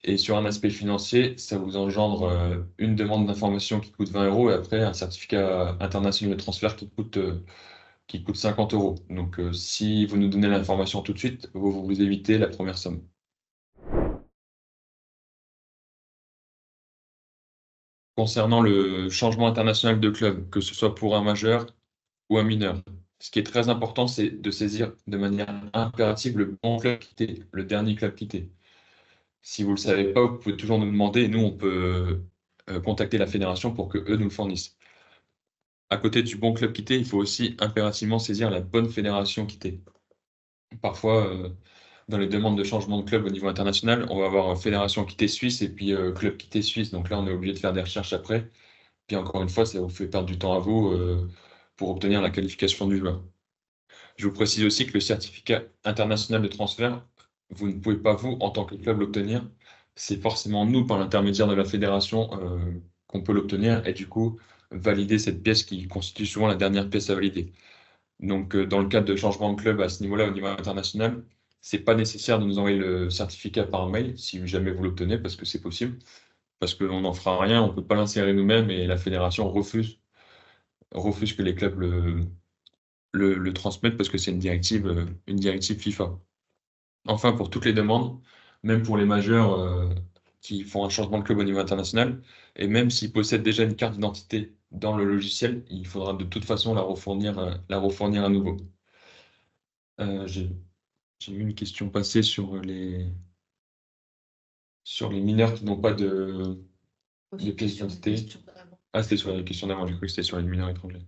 Et sur un aspect financier, ça vous engendre une demande d'information qui coûte 20 euros et après un certificat international de transfert qui coûte 50 euros. Donc, si vous nous donnez l'information tout de suite, vous évitez la première somme. Concernant le changement international de club, que ce soit pour un majeur ou un mineur, ce qui est très important, c'est de saisir de manière impérative le bon club quitté, le dernier club quitté. Si vous ne le savez pas, vous pouvez toujours nous demander et nous, on peut contacter la fédération pour que eux nous le fournissent. À côté du bon club quitté, il faut aussi impérativement saisir la bonne fédération quittée. Parfois, dans les demandes de changement de club au niveau international, on va avoir fédération quittée suisse et puis club quitté suisse. Donc là, on est obligé de faire des recherches après. Puis encore une fois, ça vous fait perdre du temps à vous pour obtenir la qualification du joueur. Je vous précise aussi que le certificat international de transfert, vous ne pouvez pas, vous, en tant que club, l'obtenir. C'est forcément nous, par l'intermédiaire de la fédération, qu'on peut l'obtenir et du coup, valider cette pièce qui constitue souvent la dernière pièce à valider. Donc, dans le cadre de changement de club à ce niveau-là, au niveau international, c'est pas nécessaire de nous envoyer le certificat par mail, si jamais vous l'obtenez, parce que c'est possible, parce qu'on n'en fera rien, on ne peut pas l'insérer nous-mêmes et la fédération refuse que les clubs le transmettre parce que c'est une directive FIFA. Enfin, pour toutes les demandes, même pour les majeurs qui font un changement de club au niveau international, et même s'ils possèdent déjà une carte d'identité dans le logiciel, il faudra de toute façon la refournir à nouveau. J'ai vu une question passer sur les mineurs qui n'ont pas de pièce d'identité. Ah, c'était sur la question d'avant, j'ai cru que c'était sur les mineurs étrangers.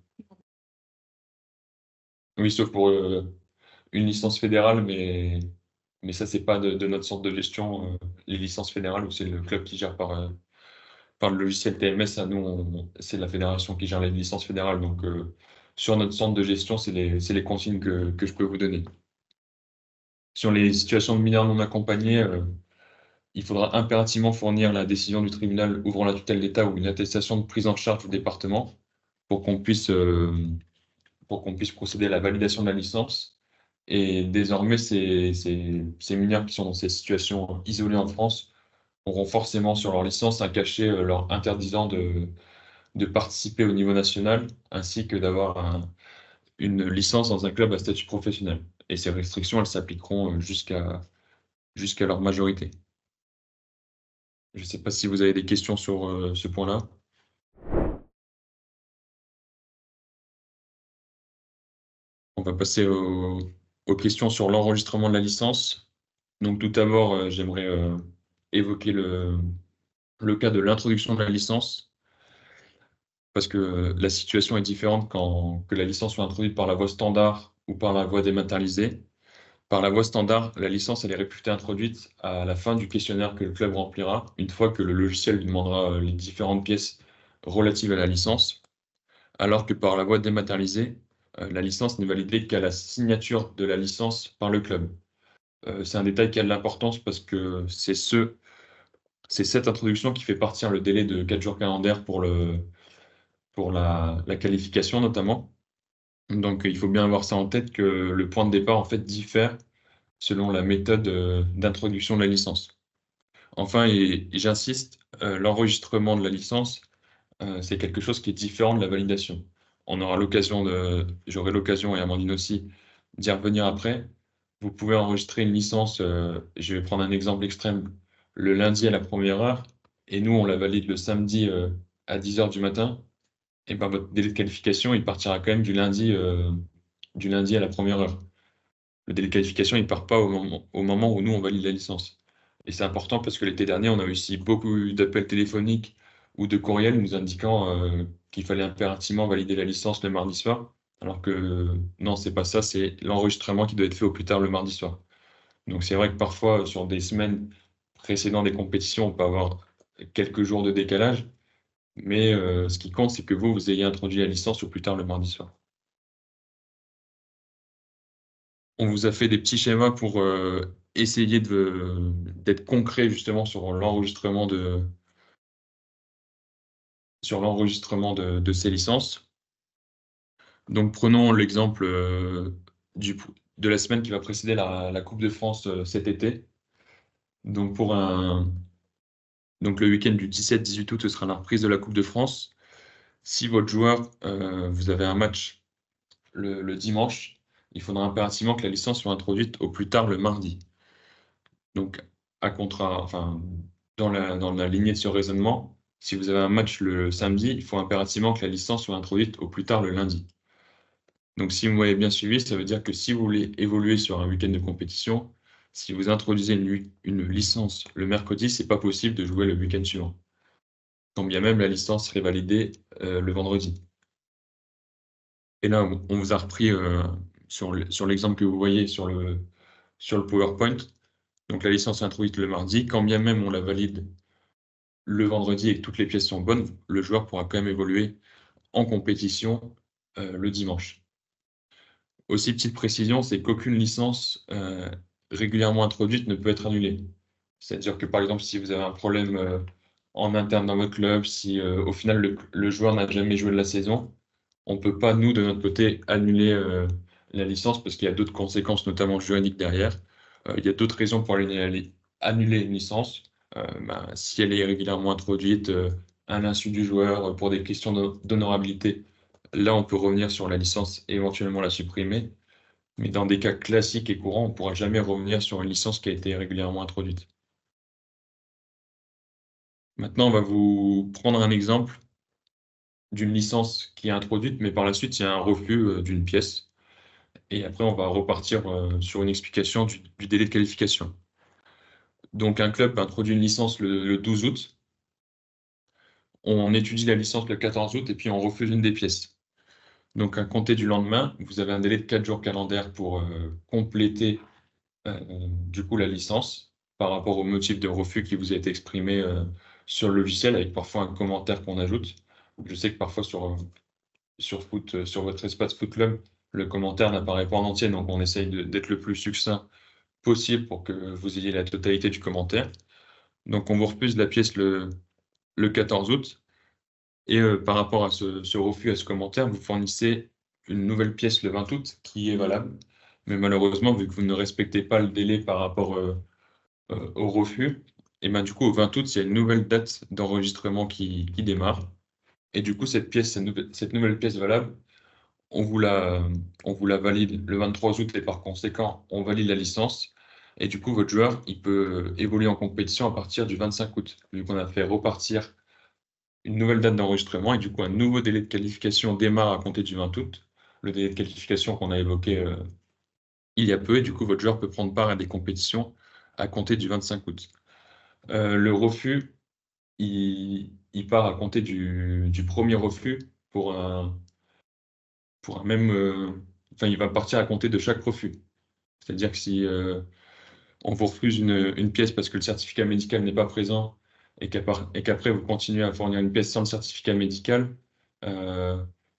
Oui, sauf pour une licence fédérale, mais ça, c'est pas de notre centre de gestion, les licences fédérales, où c'est le club qui gère par le logiciel TMS. À nous, c'est la fédération qui gère les licences fédérales. Donc, sur notre centre de gestion, c'est les consignes que je peux vous donner. Sur les situations de mineurs non accompagnés, il faudra impérativement fournir la décision du tribunal ouvrant la tutelle d'État ou une attestation de prise en charge du département pour qu'on puisse, pour qu'on puisse procéder à la validation de la licence. Et désormais, ces mineurs qui sont dans ces situations isolées en France auront forcément sur leur licence un cachet leur interdisant de participer au niveau national, ainsi que d'avoir une licence dans un club à statut professionnel. Et ces restrictions, elles s'appliqueront jusqu'à leur majorité. Je ne sais pas si vous avez des questions sur ce point-là. On va passer aux questions sur l'enregistrement de la licence. Donc tout d'abord, j'aimerais évoquer le cas de l'introduction de la licence, parce que la situation est différente quand que la licence soit introduite par la voie standard ou par la voie dématérialisée. Par la voie standard, la licence elle est réputée introduite à la fin du questionnaire que le club remplira, une fois que le logiciel lui demandera les différentes pièces relatives à la licence, alors que par la voie dématérialisée, la licence n'est validée qu'à la signature de la licence par le club. C'est un détail qui a de l'importance parce que c'est cette introduction qui fait partir le délai de 4 jours calendaires pour la qualification notamment. Donc il faut bien avoir ça en tête que le point de départ en fait diffère selon la méthode d'introduction de la licence. Enfin, et j'insiste, l'enregistrement de la licence, c'est quelque chose qui est différent de la validation. J'aurai l'occasion, et Amandine aussi, d'y revenir après. Vous pouvez enregistrer une licence, je vais prendre un exemple extrême, le lundi à la première heure, et nous, on la valide le samedi à 10 heures du matin, et ben, votre délai de qualification, il partira quand même du lundi à la première heure. Le délai de qualification, il part pas au moment où nous, on valide la licence. Et c'est important parce que l'été dernier, on a eu aussi beaucoup d'appels téléphoniques ou de courriels nous indiquant qu'il fallait impérativement valider la licence le mardi soir. Alors que non, c'est pas ça, c'est l'enregistrement qui doit être fait au plus tard le mardi soir. Donc c'est vrai que parfois, sur des semaines précédant des compétitions, on peut avoir quelques jours de décalage, mais ce qui compte, c'est que vous ayez introduit la licence au plus tard le mardi soir. On vous a fait des petits schémas pour essayer d'être concret justement sur l'enregistrement de ces licences. Donc prenons l'exemple de la semaine qui va précéder la Coupe de France cet été. Donc donc le week-end du 17-18 août, ce sera la reprise de la Coupe de France. Si votre joueur, vous avez un match le dimanche, il faudra impérativement que la licence soit introduite au plus tard le mardi. Donc, enfin, dans la lignée de ce raisonnement, si vous avez un match le samedi, il faut impérativement que la licence soit introduite au plus tard le lundi. Donc, si vous m'avez bien suivi, ça veut dire que si vous voulez évoluer sur un week-end de compétition, si vous introduisez une licence le mercredi, c'est pas possible de jouer le week-end suivant. Quand bien même la licence serait validée le vendredi. Et là, on vous a repris sur l'exemple que vous voyez sur le PowerPoint. Donc la licence est introduite le mardi. Quand bien même on la valide le vendredi et que toutes les pièces sont bonnes, le joueur pourra quand même évoluer en compétition le dimanche. Aussi, petite précision, c'est qu'aucune licence régulièrement introduite ne peut être annulée. C'est-à-dire que par exemple, si vous avez un problème en interne dans votre club, si au final le joueur n'a jamais joué de la saison, on ne peut pas, nous, de notre côté, annuler la licence parce qu'il y a d'autres conséquences, notamment juridiques derrière. Il y a d'autres raisons pour annuler une licence. Si elle est régulièrement introduite à l'insu du joueur pour des questions d'honorabilité, là, on peut revenir sur la licence et éventuellement la supprimer. Mais dans des cas classiques et courants, on ne pourra jamais revenir sur une licence qui a été régulièrement introduite. Maintenant, on va vous prendre un exemple d'une licence qui est introduite, mais par la suite, il y a un refus d'une pièce. Et après, on va repartir sur une explication du délai de qualification. Donc, un club introduit une licence le 12 août. On étudie la licence le 14 août et puis on refuse une des pièces. Donc, à compter du lendemain, vous avez un délai de 4 jours calendaires pour compléter du coup la licence par rapport au motif de refus qui vous a été exprimé sur le logiciel avec parfois un commentaire qu'on ajoute. Je sais que parfois sur votre espace Foot Club, le commentaire n'apparaît pas en entier, donc on essaye d'être le plus succinct possible pour que vous ayez la totalité du commentaire. Donc on vous refuse la pièce le 14 août. Et par rapport à ce refus, à ce commentaire, vous fournissez une nouvelle pièce le 20 août qui est valable. Mais malheureusement, vu que vous ne respectez pas le délai par rapport au refus, et ben, du coup, au 20 août, il y a une nouvelle date d'enregistrement qui démarre. Et du coup, cette nouvelle pièce valable, on vous la valide le 23 août et par conséquent, on valide la licence. Et du coup, votre joueur, il peut évoluer en compétition à partir du 25 août, vu qu'on a fait repartir une nouvelle date d'enregistrement et du coup, un nouveau délai de qualification démarre à compter du 20 août, le délai de qualification qu'on a évoqué il y a peu. Et du coup, votre joueur peut prendre part à des compétitions à compter du 25 août. Le refus, il part à compter du premier refus pour un même. Enfin, il va partir à compter de chaque refus. C'est-à-dire que si on vous refuse une pièce parce que le certificat médical n'est pas présent et qu'après vous continuez à fournir une pièce sans le certificat médical,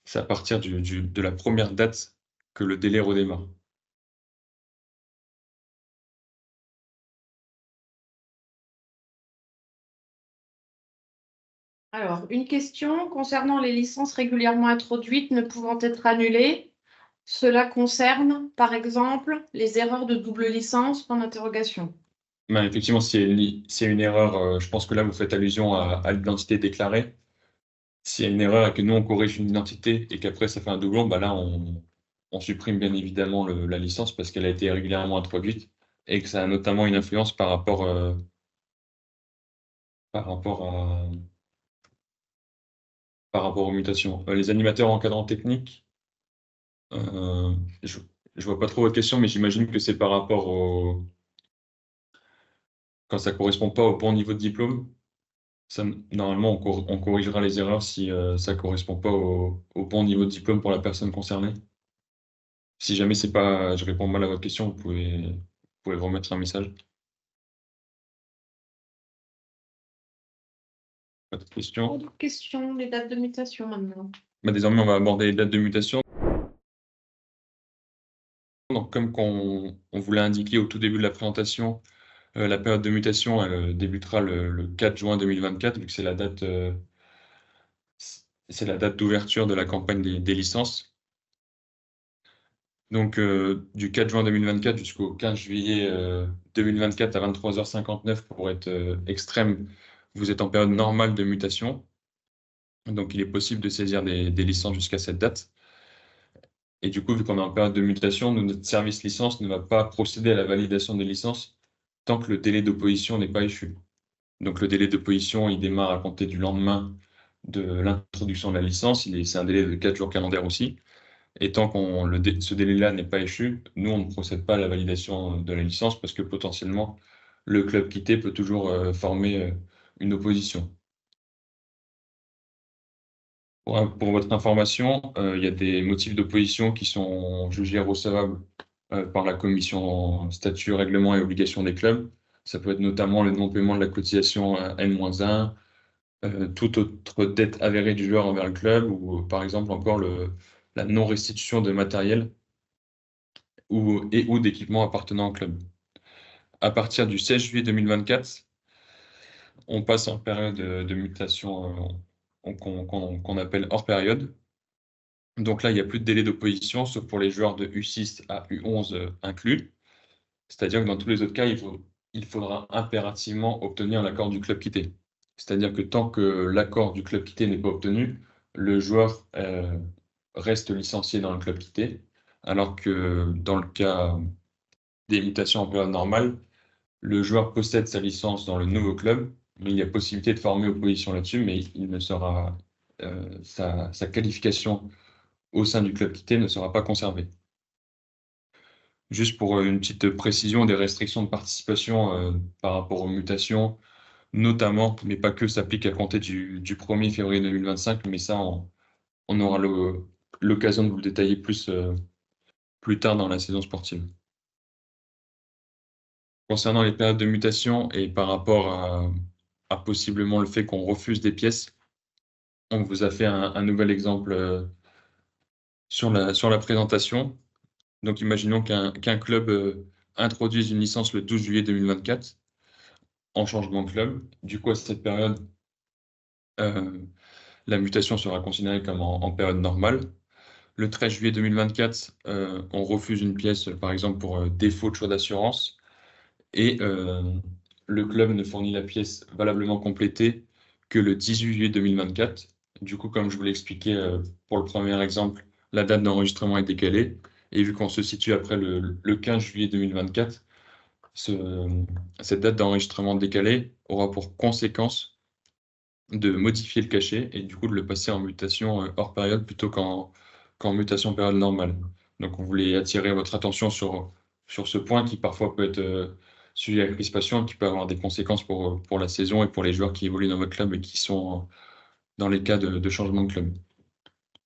c'est à partir de la première date que le délai redémarre. Alors, une question concernant les licences régulièrement introduites ne pouvant être annulées. Cela concerne, par exemple, les erreurs de double licence, point d'interrogation. Effectivement, s'il y a une erreur, je pense que là vous faites allusion à l'identité déclarée. S'il y a une erreur et que nous on corrige une identité et qu'après ça fait un doublon, bah là on supprime bien évidemment la licence parce qu'elle a été régulièrement introduite et que ça a notamment une influence par rapport aux mutations. Les animateurs encadrants techniques, je ne vois pas trop votre question, mais j'imagine que c'est par rapport quand ça ne correspond pas au bon niveau de diplôme. Normalement, on corrigera les erreurs si ça ne correspond pas au bon niveau de diplôme pour la personne concernée. Si jamais je réponds mal à votre question, vous pouvez remettre un message. Autre question. Autre question, les dates de mutation maintenant. Désormais, on va aborder les dates de mutation. Donc, comme on vous l'a indiqué au tout début de la présentation, la période de mutation elle, débutera le 4 juin 2024, vu que c'est la date d'ouverture de la campagne des licences. Donc, du 4 juin 2024 jusqu'au 15 juillet 2024 à 23h59 pour être extrême, vous êtes en période normale de mutation. Donc, il est possible de saisir des licences jusqu'à cette date. Et du coup, vu qu'on est en période de mutation, notre service licence ne va pas procéder à la validation des licences tant que le délai d'opposition n'est pas échu. Donc, le délai d'opposition, il démarre à compter du lendemain de l'introduction de la licence. C'est un délai de 4 jours calendaires aussi. Et tant ce délai-là n'est pas échu, nous, on ne procède pas à la validation de la licence parce que potentiellement, le club quitté peut toujours former une opposition. Pour votre information, il y a des motifs d'opposition qui sont jugés recevables par la commission statut, règlement et obligations des clubs. Ça peut être notamment le non-paiement de la cotisation N-1, toute autre dette avérée du joueur envers le club ou par exemple encore la non-restitution de matériel ou d'équipements appartenant au club. À partir du 16 juillet 2024, on passe en période de mutation qu'on appelle hors période. Donc là, il n'y a plus de délai d'opposition, sauf pour les joueurs de U6 à U11 inclus. C'est-à-dire que dans tous les autres cas, il faudra impérativement obtenir l'accord du club quitté. C'est-à-dire que tant que l'accord du club quitté n'est pas obtenu, le joueur reste licencié dans le club quitté, alors que dans le cas des mutations en période normale, le joueur possède sa licence dans le nouveau club, mais il y a possibilité de former opposition là-dessus, mais il ne sera, sa qualification au sein du club quitté ne sera pas conservée. Juste pour une petite précision, des restrictions de participation par rapport aux mutations, notamment, mais pas que, s'appliquent à compter du 1er février 2025, mais ça, on aura l'occasion de vous le détailler plus tard dans la saison sportive. Concernant les périodes de mutation et par rapport à possiblement le fait qu'on refuse des pièces, on vous a fait un nouvel exemple sur la présentation. Donc, imaginons qu'un club introduise une licence le 12 juillet 2024 en changement de club. Du coup, à cette période, la mutation sera considérée comme en période normale. Le 13 juillet 2024, on refuse une pièce, par exemple, pour défaut de choix d'assurance. Et le club ne fournit la pièce valablement complétée que le 18 juillet 2024. Du coup, comme je vous l'ai expliqué pour le premier exemple, la date d'enregistrement est décalée. Et vu qu'on se situe après le 15 juillet 2024, cette date d'enregistrement décalée aura pour conséquence de modifier le cachet et du coup de le passer en mutation hors période plutôt qu'en mutation période normale. Donc on voulait attirer votre attention sur ce point qui parfois peut être sujet à crispation et qui peut avoir des conséquences pour la saison et pour les joueurs qui évoluent dans votre club et qui sont dans les cas de changement de club.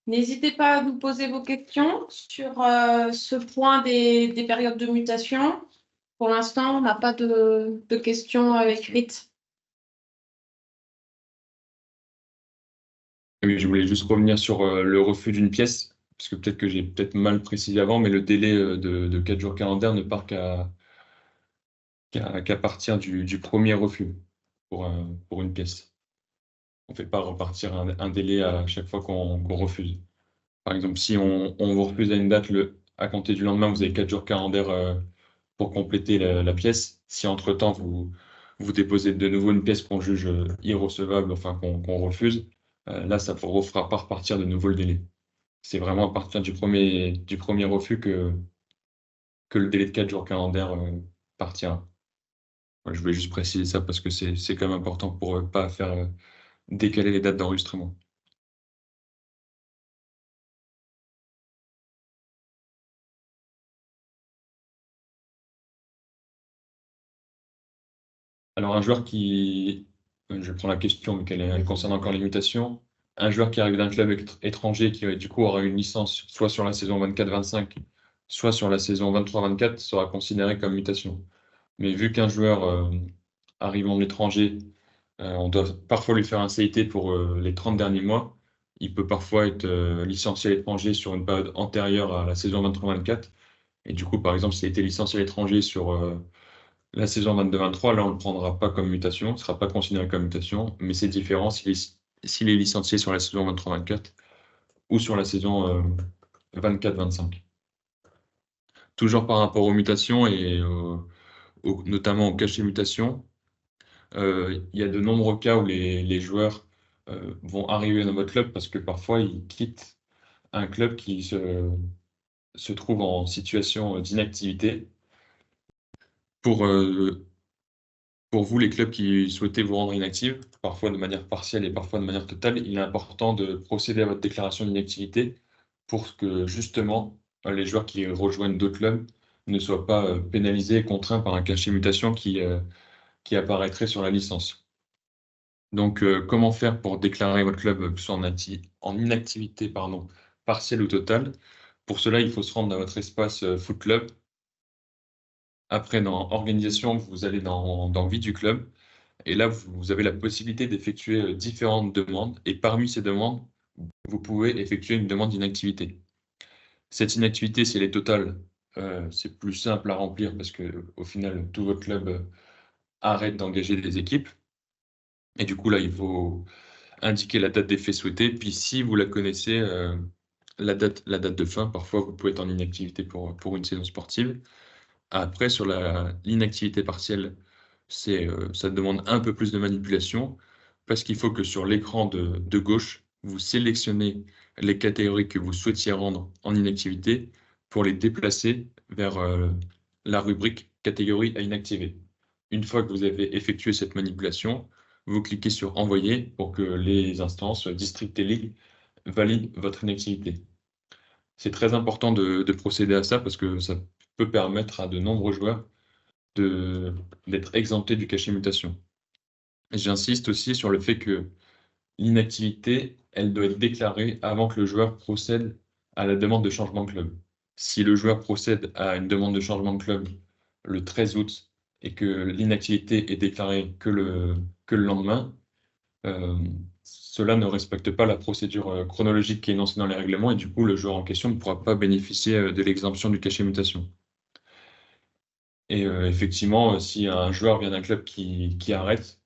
N'hésitez pas à nous poser vos questions sur ce point des périodes de mutation. Pour l'instant, on n'a pas de questions écrites. Oui, je voulais juste revenir sur le refus d'une pièce, parce que peut-être que j'ai mal précisé avant, mais le délai de 4 jours calendaires ne part qu'à partir du premier refus pour une pièce. On ne fait pas repartir un délai à chaque fois qu'on refuse. Par exemple, si on vous refuse à une date, à compter du lendemain, vous avez 4 jours calendaires pour compléter la pièce. Si entre-temps, vous déposez de nouveau une pièce qu'on juge irrecevable, enfin qu'on refuse, là, ça ne refera pas repartir de nouveau le délai. C'est vraiment à partir du premier refus que le délai de 4 jours calendaires partira. Je voulais juste préciser ça parce que c'est quand même important pour ne pas faire décaler les dates d'enregistrement. Alors, un joueur je prends la question, mais elle concerne encore les mutations. Un joueur qui arrive d'un club étranger qui, du coup, aura une licence soit sur la saison 24-25, soit sur la saison 23-24, sera considéré comme mutation. Mais vu qu'un joueur arrivant de l'étranger On doit parfois lui faire un CIT pour les 30 derniers mois. Il peut parfois être licencié à l'étranger sur une période antérieure à la saison 23-24. Et du coup, par exemple, s'il a été licencié à l'étranger sur la saison 22-23, là, on ne le prendra pas comme mutation, ce ne sera pas considéré comme mutation, mais c'est différent s'il est licencié sur la saison 23-24 ou sur la saison 24-25. Toujours par rapport aux mutations et notamment aux cachets mutations, il y a de nombreux cas où les joueurs vont arriver dans votre club parce que parfois ils quittent un club qui se trouve en situation d'inactivité. Pour vous, les clubs qui souhaitez vous rendre inactifs, parfois de manière partielle et parfois de manière totale, il est important de procéder à votre déclaration d'inactivité pour que justement les joueurs qui rejoignent d'autres clubs ne soient pas pénalisés et contraints par un cachet mutation qui apparaîtrait sur la licence. Donc, comment faire pour déclarer votre club que ce soit en inactivité partielle ou totale? Pour cela, il faut se rendre dans votre espace Foot Club. Après, dans Organisation, vous allez dans Vie du club. Et là, vous avez la possibilité d'effectuer différentes demandes. Et parmi ces demandes, vous pouvez effectuer une demande d'inactivité. Cette inactivité, si elle est totale, c'est plus simple à remplir parce qu'au final, tout votre club arrête d'engager des équipes. Et du coup, là, il faut indiquer la date d'effet souhaitée. Puis si vous la connaissez, la date de fin, parfois vous pouvez être en inactivité pour une saison sportive. Après, sur l'inactivité partielle, ça demande un peu plus de manipulation parce qu'il faut que sur l'écran de gauche, vous sélectionnez les catégories que vous souhaitiez rendre en inactivité pour les déplacer vers la rubrique catégorie à inactiver. Une fois que vous avez effectué cette manipulation, vous cliquez sur Envoyer pour que les instances district et ligue valident votre inactivité. C'est très important de procéder à ça parce que ça peut permettre à de nombreux joueurs d'être exemptés du cachet mutation. J'insiste aussi sur le fait que l'inactivité, elle doit être déclarée avant que le joueur procède à la demande de changement de club. Si le joueur procède à une demande de changement de club le 13 août et que l'inactivité est déclarée que le lendemain, cela ne respecte pas la procédure chronologique qui est énoncée dans les règlements et du coup, le joueur en question ne pourra pas bénéficier de l'exemption du cachet mutation. Et effectivement, si un joueur vient d'un club qui arrête,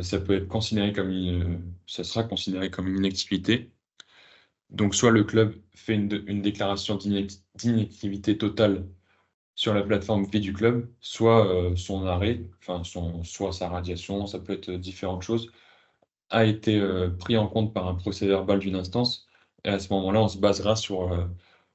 ça peut être considéré ça sera considéré comme une inactivité. Donc, soit le club fait une déclaration d'inactivité totale sur la plateforme vie du club, soit son arrêt, soit sa radiation, ça peut être différentes choses, a été pris en compte par un procès-verbal d'une instance. Et à ce moment-là, on se basera sur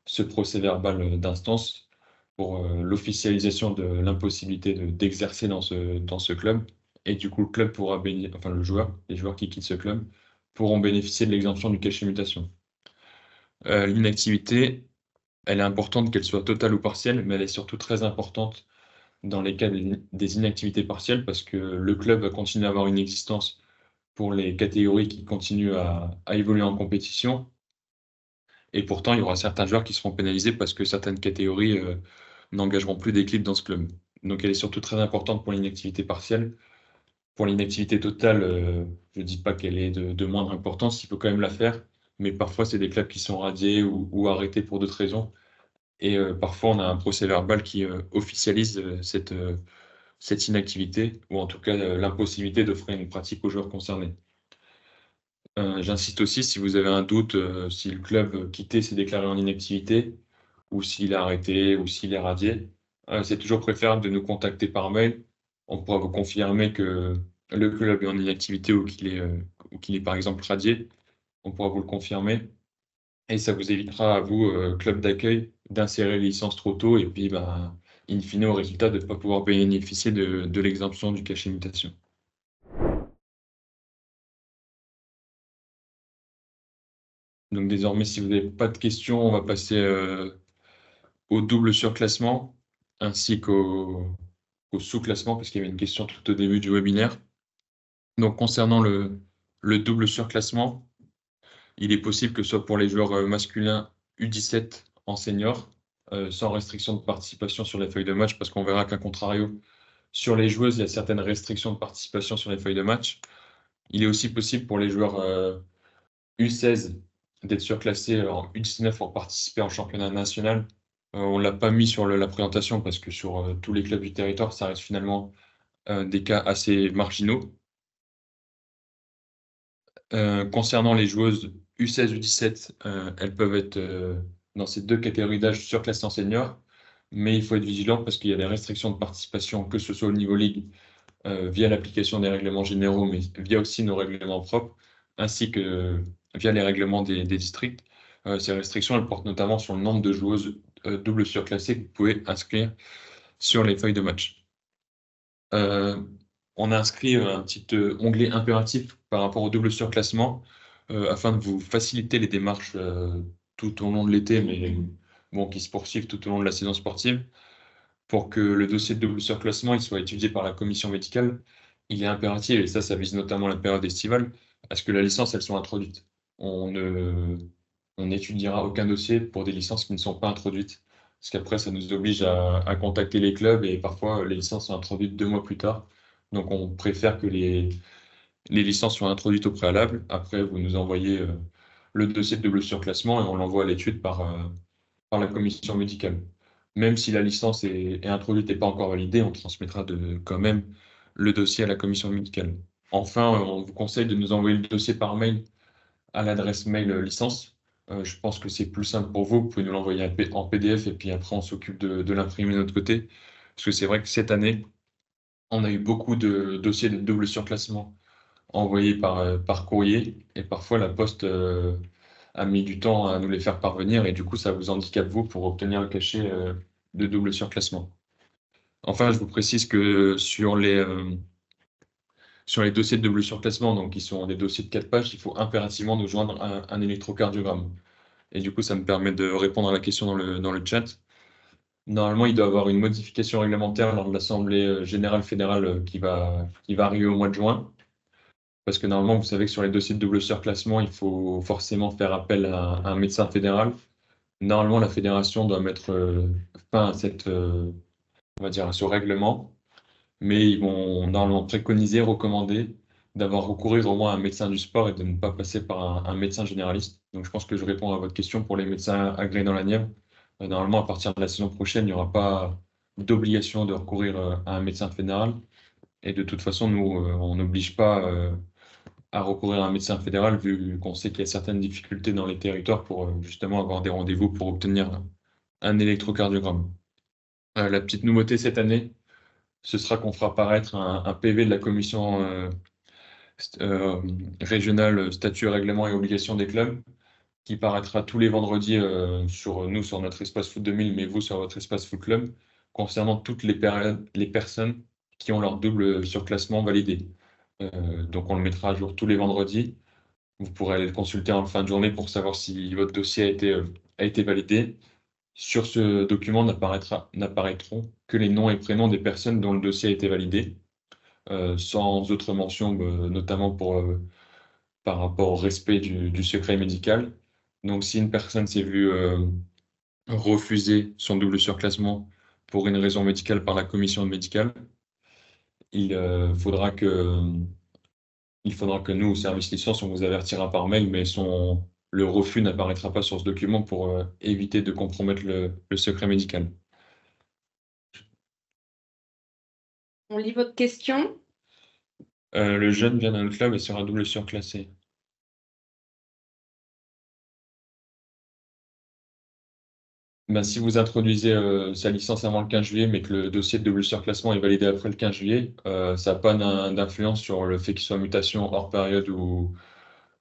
ce procès-verbal d'instance pour l'officialisation de l'impossibilité d'exercer dans ce club. Et du coup, le club pourra les joueurs qui quittent ce club pourront bénéficier de l'exemption du cachet mutation. L'inactivité, elle est importante qu'elle soit totale ou partielle, mais elle est surtout très importante dans les cas des inactivités partielles parce que le club va continuer à avoir une existence pour les catégories qui continuent à évoluer en compétition. Et pourtant, il y aura certains joueurs qui seront pénalisés parce que certaines catégories n'engageront plus d'équipe dans ce club. Donc elle est surtout très importante pour l'inactivité partielle. Pour l'inactivité totale, je ne dis pas qu'elle est de moindre importance, il faut quand même la faire, mais parfois c'est des clubs qui sont radiés ou arrêtés pour d'autres raisons. Et parfois on a un procès-verbal qui officialise cette inactivité, ou en tout cas l'impossibilité d'offrir une pratique aux joueurs concernés. J'insiste aussi, si vous avez un doute, si le club quitté s'est déclaré en inactivité, ou s'il est arrêté, ou s'il est radié, c'est toujours préférable de nous contacter par mail. On pourra vous confirmer que le club est en inactivité ou qu'il est par exemple radié. On pourra vous le confirmer. Et ça vous évitera à vous, club d'accueil, d'insérer les licences trop tôt et puis, in fine, au résultat, de ne pas pouvoir bénéficier de l'exemption du cachet mutation. Donc désormais, si vous n'avez pas de questions, on va passer au double surclassement ainsi qu'au sous-classement, parce qu'il y avait une question tout au début du webinaire. Donc concernant le double surclassement, il est possible que ce soit pour les joueurs masculins U17 en senior, sans restriction de participation sur les feuilles de match, parce qu'on verra qu'à contrario, sur les joueuses, il y a certaines restrictions de participation sur les feuilles de match. Il est aussi possible pour les joueurs U16 d'être surclassés en U19 pour participer en championnat national. On ne l'a pas mis sur la présentation parce que sur tous les clubs du territoire, ça reste finalement des cas assez marginaux. Concernant les joueuses U16, U17, elles peuvent être dans ces deux catégories d'âge surclassées en senior, mais il faut être vigilant parce qu'il y a des restrictions de participation, que ce soit au niveau ligue, via l'application des règlements généraux, mais via aussi nos règlements propres, ainsi que via les règlements des districts. Ces restrictions, elles portent notamment sur le nombre de joueuses double surclassées que vous pouvez inscrire sur les feuilles de match. On a inscrit un petit onglet impératif par rapport au double surclassement afin de vous faciliter les démarches tout au long de l'été, mais bon, qui se poursuivent tout au long de la saison sportive. Pour que le dossier de double surclassement il soit étudié par la commission médicale, il est impératif, et ça vise notamment la période estivale, à ce que la licence, elle soit introduite. On n'étudiera aucun dossier pour des licences qui ne sont pas introduites. Parce qu'après, ça nous oblige à contacter les clubs et parfois, les licences sont introduites 2 mois plus tard. Donc, on préfère que les licences soient introduites au préalable. Après, vous nous envoyez le dossier de double surclassement et on l'envoie à l'étude par la commission médicale. Même si la licence est introduite et pas encore validée, on transmettra quand même le dossier à la commission médicale. Enfin, on vous conseille de nous envoyer le dossier par mail à l'adresse mail licence. Je pense que c'est plus simple pour vous. Vous pouvez nous l'envoyer en PDF et puis après, on s'occupe de l'imprimer de notre côté. Parce que c'est vrai que cette année, on a eu beaucoup de dossiers de double surclassement envoyés par courrier et parfois la poste a mis du temps à nous les faire parvenir et du coup, ça vous handicape vous pour obtenir le cachet de double surclassement. Enfin, je vous précise que sur les dossiers de double surclassement, donc qui sont des dossiers de 4 pages, il faut impérativement nous joindre un électrocardiogramme. Et du coup, ça me permet de répondre à la question dans le chat. Normalement, il doit y avoir une modification réglementaire lors de l'Assemblée générale fédérale qui va arriver au mois de juin. Parce que normalement, vous savez que sur les dossiers de double surclassement, il faut forcément faire appel à un médecin fédéral. Normalement, la fédération doit mettre fin à on va dire, à ce règlement, mais ils vont normalement préconiser, recommander d'avoir recourir au moins à un médecin du sport et de ne pas passer par un médecin généraliste. Donc, je pense que je réponds à votre question pour les médecins agréés dans la Nièvre. Normalement, à partir de la saison prochaine, il n'y aura pas d'obligation de recourir à un médecin fédéral. Et de toute façon, nous, on n'oblige pas à recourir à un médecin fédéral, vu qu'on sait qu'il y a certaines difficultés dans les territoires pour justement avoir des rendez-vous pour obtenir un électrocardiogramme. La petite nouveauté cette année, ce sera qu'on fera apparaître un PV de la commission régionale statut, règlement et obligations des clubs, qui paraîtra tous les vendredis sur notre espace foot 2000, mais vous sur votre espace foot club, concernant toutes les personnes qui ont leur double surclassement validé. Donc on le mettra à jour tous les vendredis. Vous pourrez aller le consulter en fin de journée pour savoir si votre dossier a été validé. Sur ce document n'apparaîtront que les noms et prénoms des personnes dont le dossier a été validé, sans autre mention, notamment par rapport au respect du secret médical. Donc, si une personne s'est vue refuser son double surclassement pour une raison médicale par la commission médicale, il faudra que nous, au service licence, on vous avertira par mail, mais le refus n'apparaîtra pas sur ce document pour éviter de compromettre le secret médical. On lit votre question. Le jeune vient d'un club et sera double surclassé. Ben, si vous introduisez sa licence avant le 15 juillet, mais que le dossier de double surclassement est validé après le 15 juillet, ça n'a pas d'influence sur le fait qu'il soit en mutation hors période ou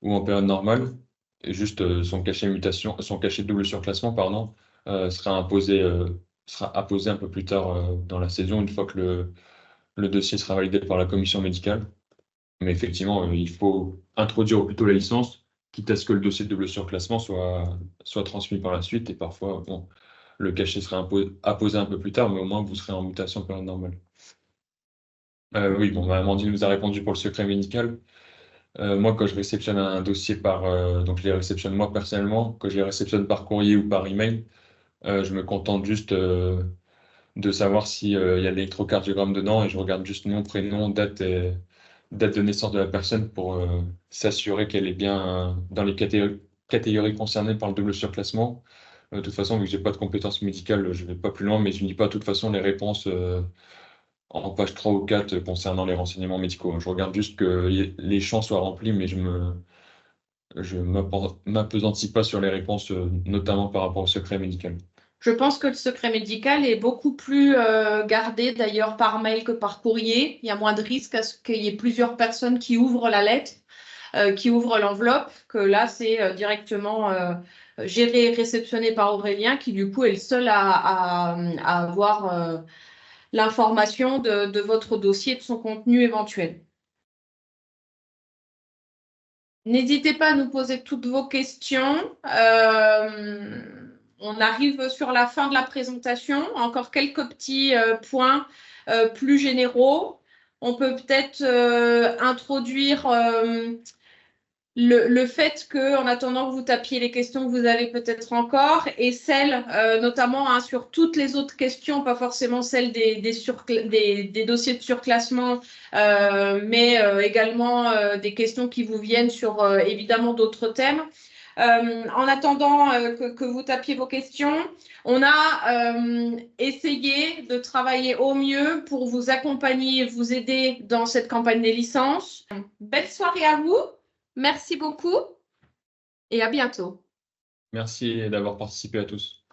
en période normale. Et juste son cachet de double surclassement, pardon, sera apposé un peu plus tard dans la saison, une fois que le dossier sera validé par la commission médicale. Mais effectivement, il faut introduire au plus tôt la licence, quitte à ce que le dossier de double surclassement soit transmis par la suite. Et parfois, bon, le cachet sera apposé un peu plus tard, mais au moins vous serez en mutation période normale. Oui, bon, Amandine nous a répondu pour le secret médical. Moi, quand je réceptionne un dossier donc je les réceptionne moi personnellement, quand je les réceptionne par courrier ou par email, je me contente juste de savoir s'il y a l'électrocardiogramme dedans et je regarde juste nom, prénom, date date de naissance de la personne pour s'assurer qu'elle est bien dans les catégories concernées par le double surclassement. De toute façon, vu que j'ai pas de compétences médicales, je vais pas plus loin, mais je ne dis pas de toute façon les réponses en page 3 ou 4 concernant les renseignements médicaux. Je regarde juste que les champs soient remplis, mais je m'appesantis pas sur les réponses, notamment par rapport au secret médical. Je pense que le secret médical est beaucoup plus gardé d'ailleurs par mail que par courrier. Il y a moins de risques à ce qu'il y ait plusieurs personnes qui ouvrent la lettre, qui ouvrent l'enveloppe, que là, c'est directement géré et réceptionné par Aurélien, qui du coup est le seul à avoir l'information de votre dossier et de son contenu éventuel. N'hésitez pas à nous poser toutes vos questions. On arrive sur la fin de la présentation. Encore quelques petits points plus généraux. On peut peut-être introduire le fait que, en attendant que vous tapiez les questions que vous avez peut-être encore, et celles, notamment sur toutes les autres questions, pas forcément celles des dossiers de surclassement, mais également des questions qui vous viennent sur évidemment d'autres thèmes. En attendant que vous tapiez vos questions, on a essayé de travailler au mieux pour vous accompagner et vous aider dans cette campagne des licences. Belle soirée à vous. Merci beaucoup et à bientôt. Merci d'avoir participé à tous.